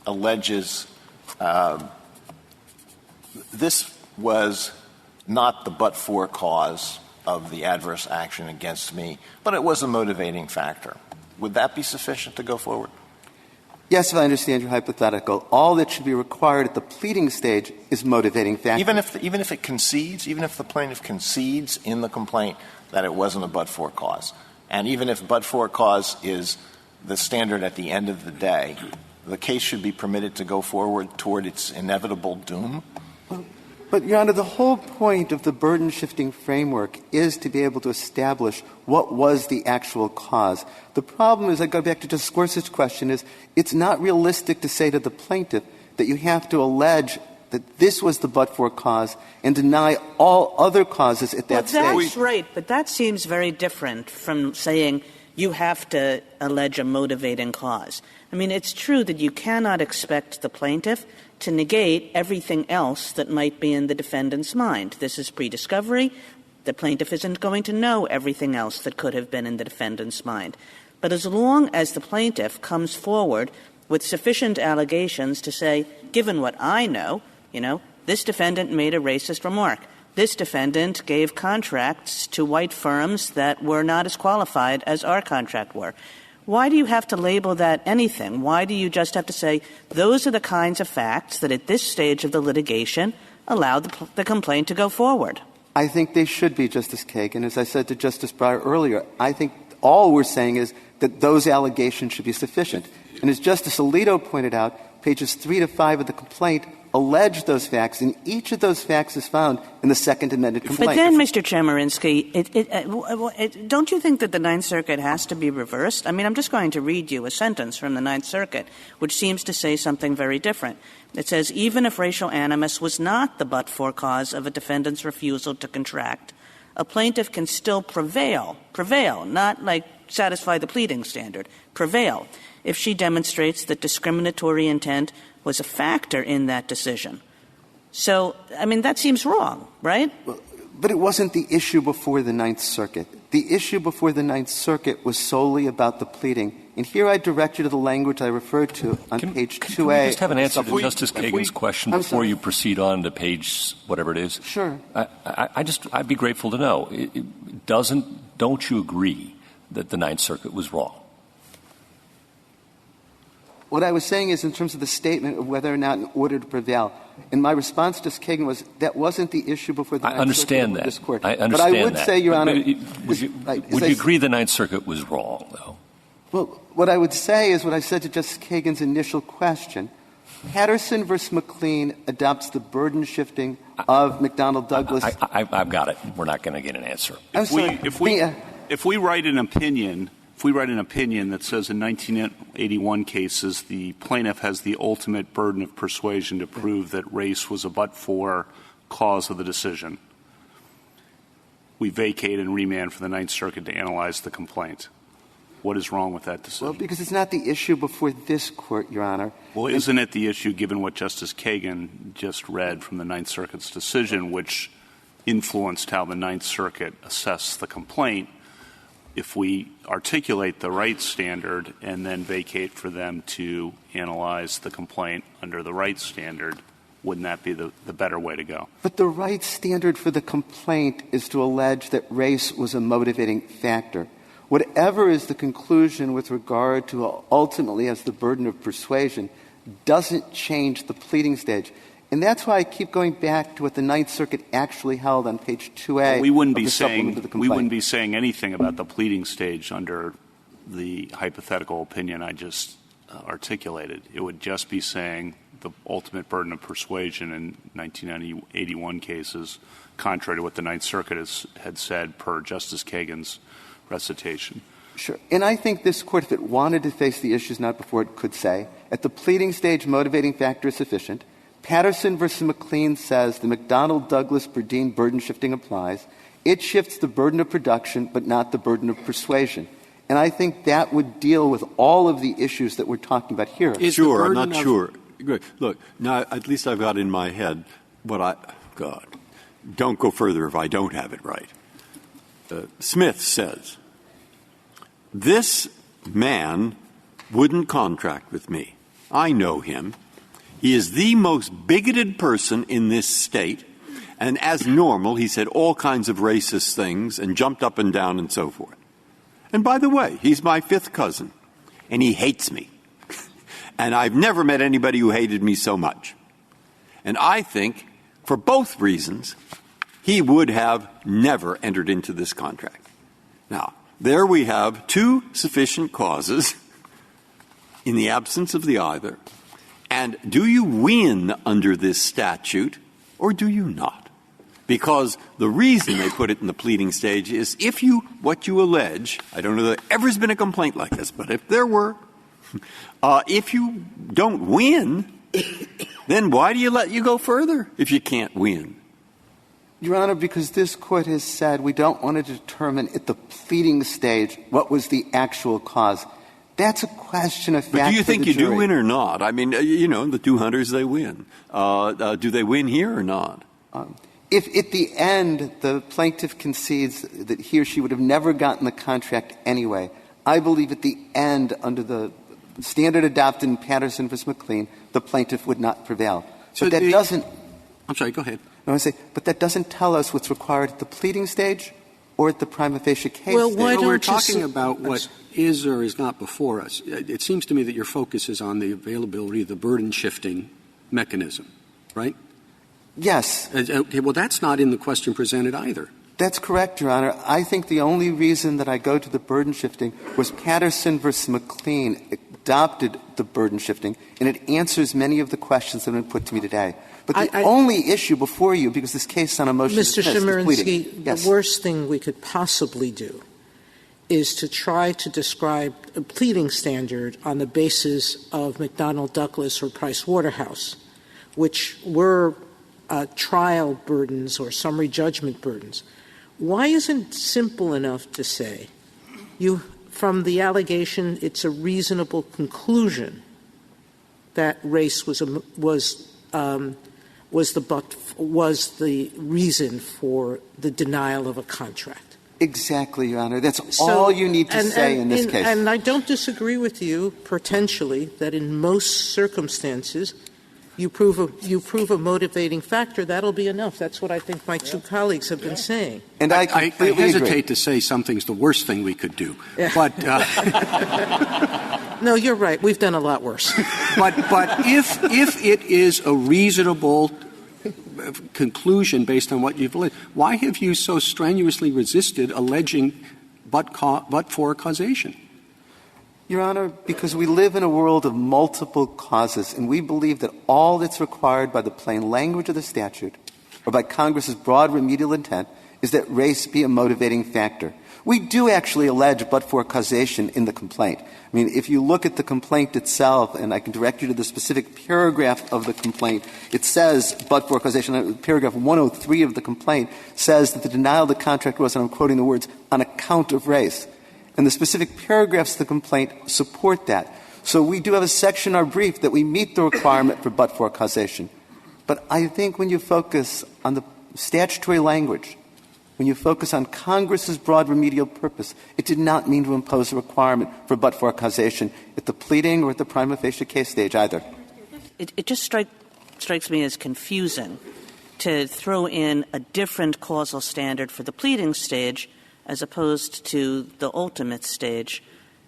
Speaker 6: alleges this was not the but-for cause of the adverse action against me, but it was a motivating factor? Would that be sufficient to go forward?
Speaker 10: Yes, if I understand your hypothetical. All that should be required at the pleading stage is motivating factor.
Speaker 6: Even if it concedes, even if the plaintiff concedes in the complaint that it wasn't a but-for cause, and even if but-for cause is the standard at the end of the day, the case should be permitted to go forward toward its inevitable doom?
Speaker 10: But, Your Honor, the whole point of the burden-shifting framework is to be able to establish what was the actual cause. The problem is, I go back to Justice Gorsuch's question, is it's not realistic to say to the plaintiff that you have to allege that this was the but-for cause and deny all other causes at that stage.
Speaker 3: That's right, but that seems very different from saying you have to allege a motivating cause. I mean, it's true that you cannot expect the plaintiff to negate everything else that might be in the defendant's mind. This is pre-discovery. The plaintiff isn't going to know everything else that could have been in the defendant's mind. But as long as the plaintiff comes forward with sufficient allegations to say, given what I know, this defendant made a racist remark. This defendant gave contracts to white firms that were not as qualified as our contract were. Why do you have to label that anything? Why do you just have to say those are the kinds of facts that at this stage of the litigation allow the complaint to go forward?
Speaker 10: I think they should be, Justice Kagan. As I said to Justice Breyer earlier, I think all we're saying is that those allegations should be sufficient. And as Justice Alito pointed out, pages 3 to 5 of the complaint allege those facts, and each of those facts is found in the second amended complaint.
Speaker 3: But then, Mr. Chemerinsky, don't you think that the Ninth Circuit has to be reversed? I mean, I'm just going to read you a sentence from the Ninth Circuit, which seems to say something very different. It says, even if racial animus was not the but-for cause of a defendant's refusal to contract, a plaintiff can still prevail, not like satisfy the pleading standard, prevail, if she demonstrates that discriminatory intent was a factor in that decision. So, I mean, that seems wrong, right?
Speaker 10: But it wasn't the issue before the Ninth Circuit. The issue before the Ninth Circuit was solely about the pleading. And here I direct you to the language I referred to on page 2A.
Speaker 4: Can we just have an answer to Justice Kagan's question before you proceed on to page whatever it is?
Speaker 10: Sure.
Speaker 4: I'd be grateful to know. Don't you agree that the Ninth Circuit was wrong?
Speaker 10: What I was saying is in terms of the statement of whether or not in order to prevail. And my response to Justice Kagan was that wasn't the issue before the Ninth Circuit of this Court.
Speaker 4: I understand
Speaker 10: that. But I would say, Your Honor.
Speaker 4: Would you agree the Ninth Circuit was wrong, though?
Speaker 10: Well, what I would say is what I said to Justice Kagan's initial question. Patterson v. McLean adopts the burden shifting of McDonnell Douglas.
Speaker 4: I've got it. We're not going to get an answer.
Speaker 9: If we write an opinion that says in 1981 cases the plaintiff has the ultimate burden of persuasion to prove that race was a but-for cause of the decision, we vacate and remand for the Ninth Circuit to analyze the complaint. What is wrong with that decision?
Speaker 10: Well, because it's not the issue before this Court, Your Honor.
Speaker 9: Well, isn't it the issue given what Justice Kagan just read from the Ninth Circuit's decision, which influenced how the Ninth Circuit assessed the complaint? If we articulate the right standard and then vacate for them to analyze the complaint under the right standard, wouldn't that be the better way to go?
Speaker 10: But the right standard for the complaint is to allege that race was a motivating factor. whatever is the conclusion with regard to ultimately as the burden of persuasion doesn't change the pleading stage. And that's why I keep going back to what the Ninth Circuit actually held on page 2A
Speaker 9: we wouldn't
Speaker 10: of
Speaker 9: be
Speaker 10: the supplement to the
Speaker 9: saying
Speaker 10: complaint.
Speaker 9: we wouldn't be saying anything about the pleading stage under the hypothetical opinion I just articulated. It would just be saying the ultimate burden of persuasion in 1981 cases, contrary to what the Ninth Circuit had said per Justice Kagan's recitation.
Speaker 10: Sure. And I think this Court, if it wanted to face the issues not before it could say, at the pleading stage, motivating factor is sufficient. Patterson v. McLean says the McDonnell-Douglas-Berdeen burden shifting applies. It shifts the burden of production, but not the burden of persuasion. And I think that would deal with all of the issues that we're talking about here.
Speaker 8: Sure, I'm not sure. Look, now at least I've got in my head God, don't go further if I don't have it right. Smith says, this man wouldn't contract with me. I know him. He is the most bigoted person in this state, and as normal, he said all kinds of racist things and jumped up and down and so forth. And by the way, he's my fifth cousin, and he hates me. And I've never met anybody who hated me so much. And I think, for both reasons, he would have never entered into this contract. Now, there we have two sufficient causes in the absence of the either. And do you win under this statute or do you not? Because the reason they put it in the pleading stage is what you allege, I don't know that there ever has been a complaint like this, but if there were, if you don't win, then why do you let you go further if you can't win?
Speaker 10: Your Honor, because this Court has said we don't want to determine at the pleading stage what was the actual cause. That's a question of fact.
Speaker 8: But do you think you
Speaker 10: jury.
Speaker 8: do win or not? I mean, the two hunters, they win. Do they win here or not?
Speaker 10: If at the end the plaintiff concedes that he or she would have never gotten the contract anyway, I believe at the end, under the standard adopted in Patterson v. McLean, the plaintiff would not prevail.
Speaker 1: So
Speaker 10: but that doesn't.
Speaker 1: I'm sorry. Go ahead.
Speaker 10: I want to say, but that doesn't tell us what's required at the pleading stage or at the prima facie case
Speaker 5: Well,
Speaker 10: stage.
Speaker 5: why don't
Speaker 1: we're
Speaker 5: you
Speaker 1: talking about what is or is not before us. It seems to me that your focus is on the availability of the burden-shifting mechanism, right?
Speaker 10: Yes.
Speaker 1: Okay, well, that's not in the question presented either.
Speaker 10: That's correct, Your Honor. I think the only reason that I go to the burden shifting was Patterson v. McLean adopted the burden shifting, and it answers many of the questions that have been put to me today. But the only issue before you, because this case is on a motion to dismiss, is pleading.
Speaker 5: Yes. The worst thing we could possibly do is to try to describe a pleading standard on the basis of McDonnell Douglas or Price Waterhouse, which were trial burdens or summary judgment burdens. Why isn't it simple enough to say, from the allegation, it's a reasonable conclusion that race was the reason for the denial of a contract?
Speaker 10: Exactly, Your Honor. That's all you need to say in this case.
Speaker 5: And I don't disagree with you, potentially, that in most circumstances, you prove a motivating factor. That'll be enough. That's what I think my two colleagues have been saying.
Speaker 10: And I
Speaker 1: hesitate
Speaker 10: agree.
Speaker 1: to say something's the worst thing we could do.
Speaker 5: Yeah.
Speaker 1: But
Speaker 5: no, you're right. We've done a lot worse.
Speaker 1: but if it is a reasonable conclusion based on what you've alleged, why have you so strenuously resisted alleging but-for causation?
Speaker 10: Your Honor, because we live in a world of multiple causes, and we believe that all that's required by the plain language of the statute or by Congress's broad remedial intent is that race be a motivating factor. We do actually allege but-for causation in the complaint. I mean, if you look at the complaint itself, and I can direct you to the specific paragraph of the complaint, it says but-for causation. Paragraph 103 of the complaint says that the denial of the contract was, and I'm quoting the words, on account of race. And the specific paragraphs of the complaint support that. So we do have a section in our brief that we meet the requirement for but-for causation. But I think when you focus on the statutory language, when you focus on Congress's broad remedial purpose, it did not mean to impose a requirement for but-for causation at the pleading or at the prima facie case stage either.
Speaker 3: It just strikes me as confusing to throw in a different causal standard for the pleading stage as opposed to the ultimate stage,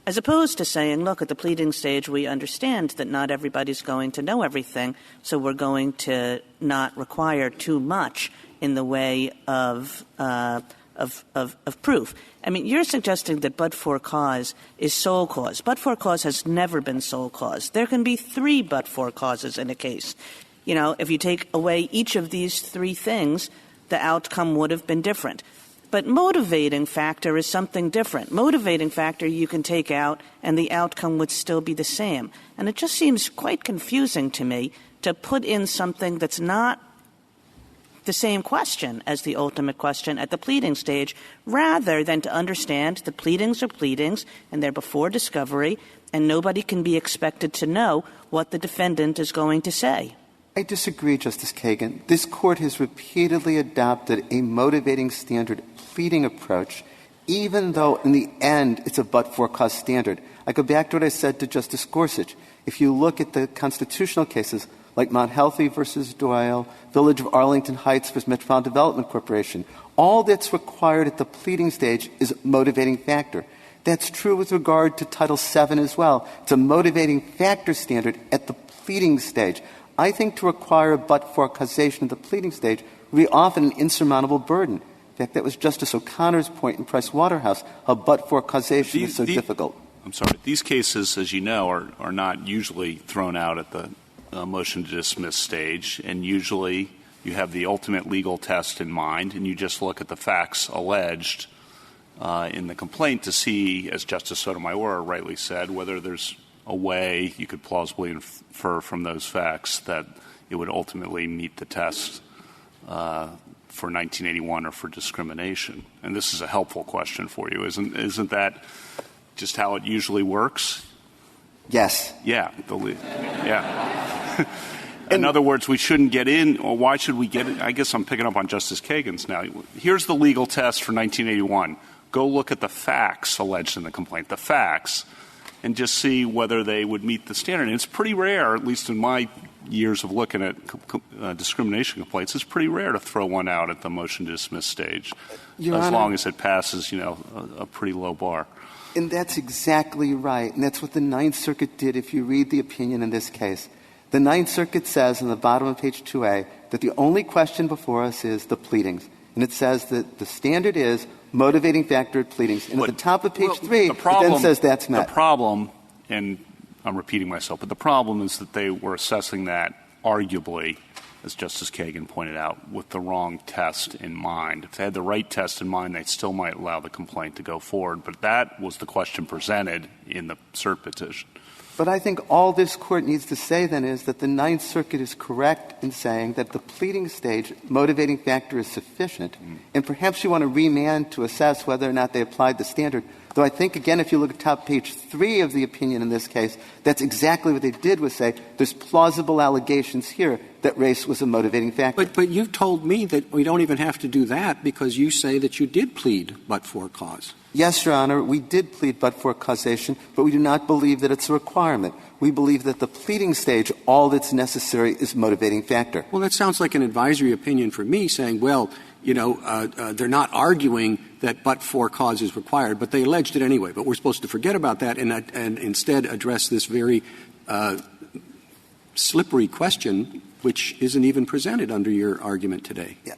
Speaker 3: as opposed to saying, look, at the pleading stage, we understand that not everybody's going to know everything, so we're going to not require too much in the way of proof. I mean, you're suggesting that but-for cause is sole cause. But-for cause has never been sole cause. There can be 3 but-for causes in a case. You know, if you take away each of these 3 things, the outcome would have been different. But motivating factor is something different. Motivating factor you can take out and the outcome would still be the same. And it just seems quite confusing to me to put in something that's not the same question as the ultimate question at the pleading stage, rather than to understand the pleadings are pleadings and they're before discovery and nobody can be expected to know what the defendant is going to say.
Speaker 10: I disagree, Justice Kagan. This Court has repeatedly adopted a motivating standard pleading approach, even though in the end it's a but-for cause standard. I go back to what I said to Justice Gorsuch. If you look at the constitutional cases like Mount Healthy versus Doyle, Village of Arlington Heights versus Metropolitan Development Corporation, all that's required at the pleading stage is a motivating factor. That's true with regard to Title VII as well. It's a motivating factor standard at the pleading stage. I think to require a but-for causation at the pleading stage would be often an insurmountable burden. In fact, that was Justice O'Connor's point in Price Waterhouse, how but-for causation is so difficult.
Speaker 9: I'm sorry. These cases, as you know, are not usually thrown out at the motion to dismiss stage, and usually you have the ultimate legal test in mind, and you just look at the facts alleged in the complaint to see, as Justice Sotomayor rightly said, whether there's a way you could plausibly infer from those facts that it would ultimately meet the test for 1981 or for discrimination. And this is a helpful question for you. Isn't that just how it usually works?
Speaker 10: Yes.
Speaker 9: Yeah. Yeah. In other words, we shouldn't get in, or why should we get in? I guess I'm picking up on Justice Kagan's now. Here's the legal test for 1981. Go look at the facts alleged in the complaint, the facts, and just see whether they would meet the standard. And it's pretty rare, at least in my years of looking at discrimination complaints, it's pretty rare to throw one out at the motion to dismiss stage, as long as it passes, a pretty low bar.
Speaker 10: And that's exactly right. And that's what the Ninth Circuit did if you read the opinion in this case. The Ninth Circuit says on the bottom of page 2A that the only question before us is the pleadings. And it says that the standard is motivating factor at pleadings. And at the top of page 3, it then says that's met.
Speaker 9: The problem, and I'm repeating myself, but the problem is that they were assessing that arguably, as Justice Kagan pointed out, with the wrong test in mind. If they had the right test in mind, they still might allow the complaint to go forward. But that was the question presented in the cert petition.
Speaker 10: But I think all this Court needs to say then is that the Ninth Circuit is correct in saying that the pleading stage motivating factor is sufficient, and perhaps you want to remand to assess whether or not they applied the standard. Though I think, again, if you look at top page 3 of the opinion in this case, that's exactly what they did was say there's plausible allegations here that race was a motivating factor.
Speaker 1: But you've told me that we don't even have to do that because you say that you did plead but-for cause.
Speaker 10: Yes, Your Honor, we did plead but-for causation, but we do not believe that it's a requirement. We believe that the pleading stage, all that's necessary is motivating factor.
Speaker 1: Well, that sounds like an advisory opinion for me saying, well, they're not arguing that but-for cause is required, but they alleged it anyway. But we're supposed to forget about that and instead address this very slippery question, which isn't even presented under your argument today.
Speaker 10: Yeah.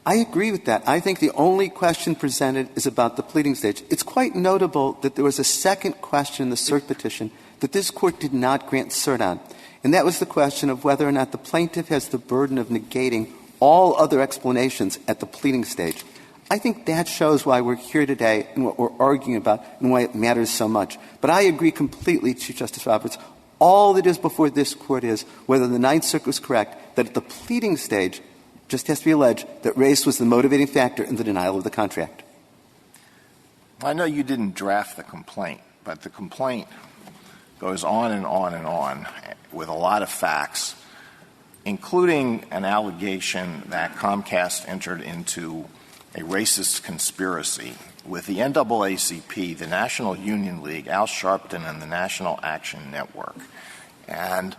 Speaker 10: I agree with that. I think the only question presented is about the pleading stage. It's quite notable that there was a second question in the cert petition that this Court did not grant cert on, and that was the question of whether or not the plaintiff has the burden of negating all other explanations at the pleading stage. I think that shows why we're here today and what we're arguing about and why it matters so much. But I agree completely, Chief Justice Roberts. All that is before this Court is whether the Ninth Circuit was correct that at the pleading stage just has to be alleged that race was the motivating factor in the denial of the contract.
Speaker 6: I know you didn't draft the complaint, but the complaint goes on and on and on with a lot of facts, including an allegation that Comcast entered into a racist conspiracy with the NAACP, the National Union League, Al Sharpton, and the National Action Network. And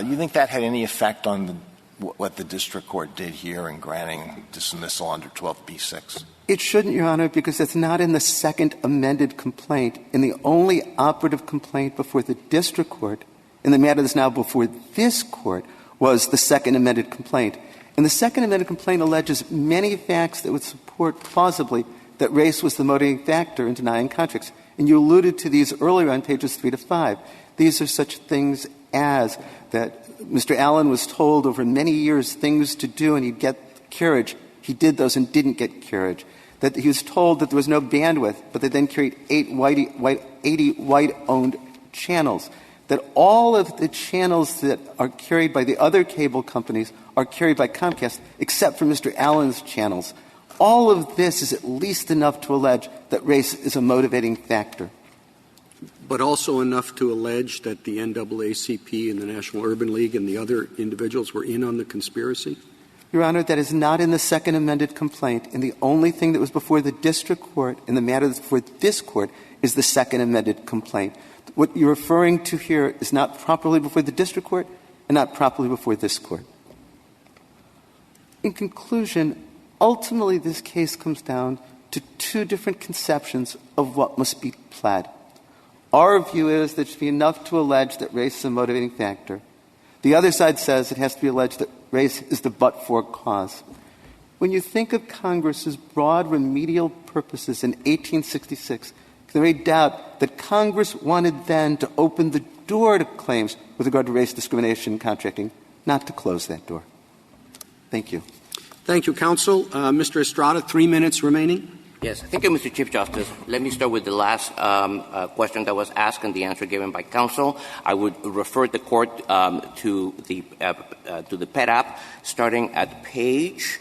Speaker 6: you think that had any effect on what the district court did here in granting dismissal under 12b-6?
Speaker 10: It shouldn't, Your Honor, because it's not in the second amended complaint. And the only operative complaint before the district court, in the matter that's now before this court, was the second amended complaint. And the second amended complaint alleges many facts that would support plausibly that race was the motivating factor in denying contracts. And you alluded to these earlier on pages 3 to 5. These are such things as that Mr. Allen was told over many years things to do and he'd get carriage. He did those and didn't get carriage. That he was told that there was no bandwidth, but they then carried 80 white-owned channels. That all of the channels that are carried by the other cable companies are carried by Comcast, except for Mr. Allen's channels. All of this is at least enough to allege that race is a motivating factor.
Speaker 1: But also enough to allege that the NAACP and the National Urban League and the other individuals were in on the conspiracy?
Speaker 10: Your Honor, that is not in the second amended complaint. And the only thing that was before the district court in the matter that's before this court is the second amended complaint. What you're referring to here is not properly before the district court and not properly before this court. In conclusion, ultimately this case comes down to two different conceptions of what must be pled. Our view is that it should be enough to allege that race is a motivating factor. The other side says it has to be alleged that race is the but-for cause. When you think of Congress's broad remedial purposes in 1866, there is doubt that Congress wanted then to open the door to claims with regard to race discrimination in contracting, not to close that door. Thank you.
Speaker 1: Thank you, counsel. Mr. Estrada, 3 minutes remaining.
Speaker 2: Yes. Thank you, Mr. Chief Justice. Let me start with the last question that was asked and the answer given by counsel. I would refer the court to the PET app, starting at page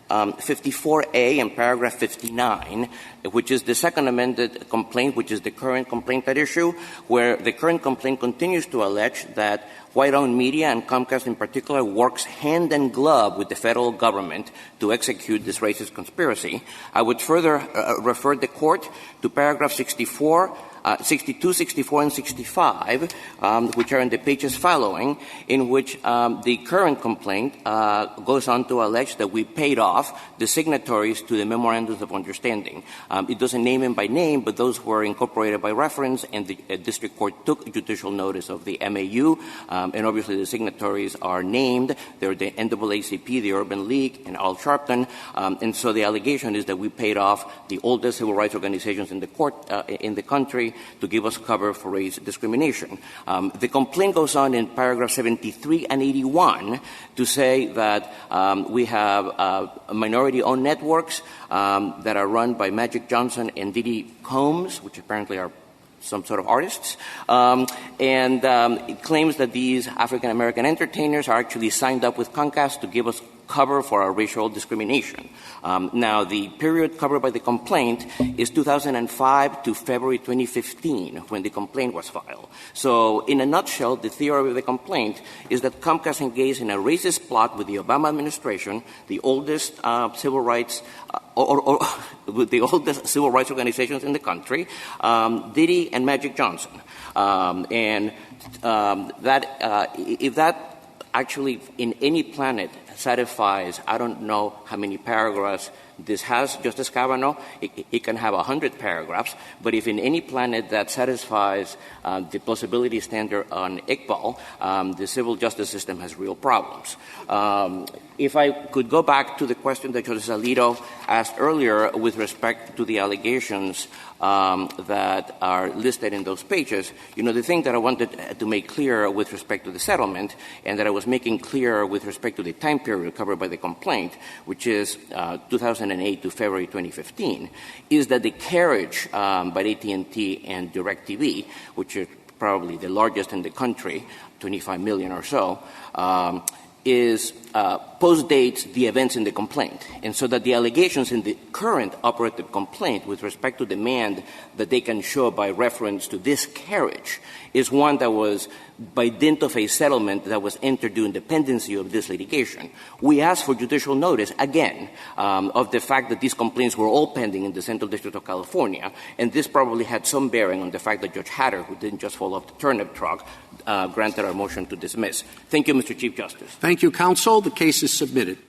Speaker 2: 54A in paragraph 59, which is the second amended complaint, which is the current complaint at issue, where the current complaint continues to allege that white-owned media and Comcast in particular works hand in glove with the federal government to execute this racist conspiracy. I would further refer the court to paragraph 64, 62, 64, and 65, which are in the pages following, in which the current complaint goes on to allege that we paid off the signatories to the memorandums of understanding. It doesn't name them by name, but those were incorporated by reference, and the district court took judicial notice of the MAU, and obviously the signatories are named. They're the NAACP, the Urban League, and Al Sharpton, and so the allegation is that we paid off the oldest civil rights organizations in the court in the country to give us cover for race discrimination. The complaint goes on in paragraph 73 and 81 to say that we have minority-owned networks that are run by Magic Johnson and Diddy Combs, which apparently are some sort of artists, and it claims that these African-American entertainers are actually signed up with Comcast to give us cover for our racial discrimination. Now, the period covered by the complaint is 2005 to February 2015, when the complaint was filed. So, in a nutshell, the theory of the complaint is that Comcast engaged in a racist plot with the Obama administration, the oldest civil rights with the oldest civil rights organizations in the country, Diddy and Magic Johnson. If that actually in any planet satisfies, I don't know how many paragraphs this has, Justice Kavanaugh, it can have 100 paragraphs, but if in any planet that satisfies the plausibility standard on Iqbal, the civil justice system has real problems. If I could go back to the question that Justice Alito asked earlier with respect to the allegations that are listed in those pages, the thing that I wanted to make clear with respect to the settlement and that I was making clear with respect to the time period covered by the complaint, which is 2008 to February 2015, is that the carriage by AT&T and DirecTV, which is probably the largest in the country, 25 million or so, is postdates the events in the complaint. And so that the allegations in the current operative complaint with respect to demand that they can show by reference to this carriage is one that was by dint of a settlement that was entered during the pendency of this litigation. We asked for judicial notice, again, of the fact that these complaints were all pending in the Central District of California, and this probably had some bearing on the fact that Judge Hatter, who didn't just fall off the turnip truck, granted our motion to dismiss. Thank you, Mr. Chief Justice.
Speaker 1: Thank you, counsel. The case is submitted.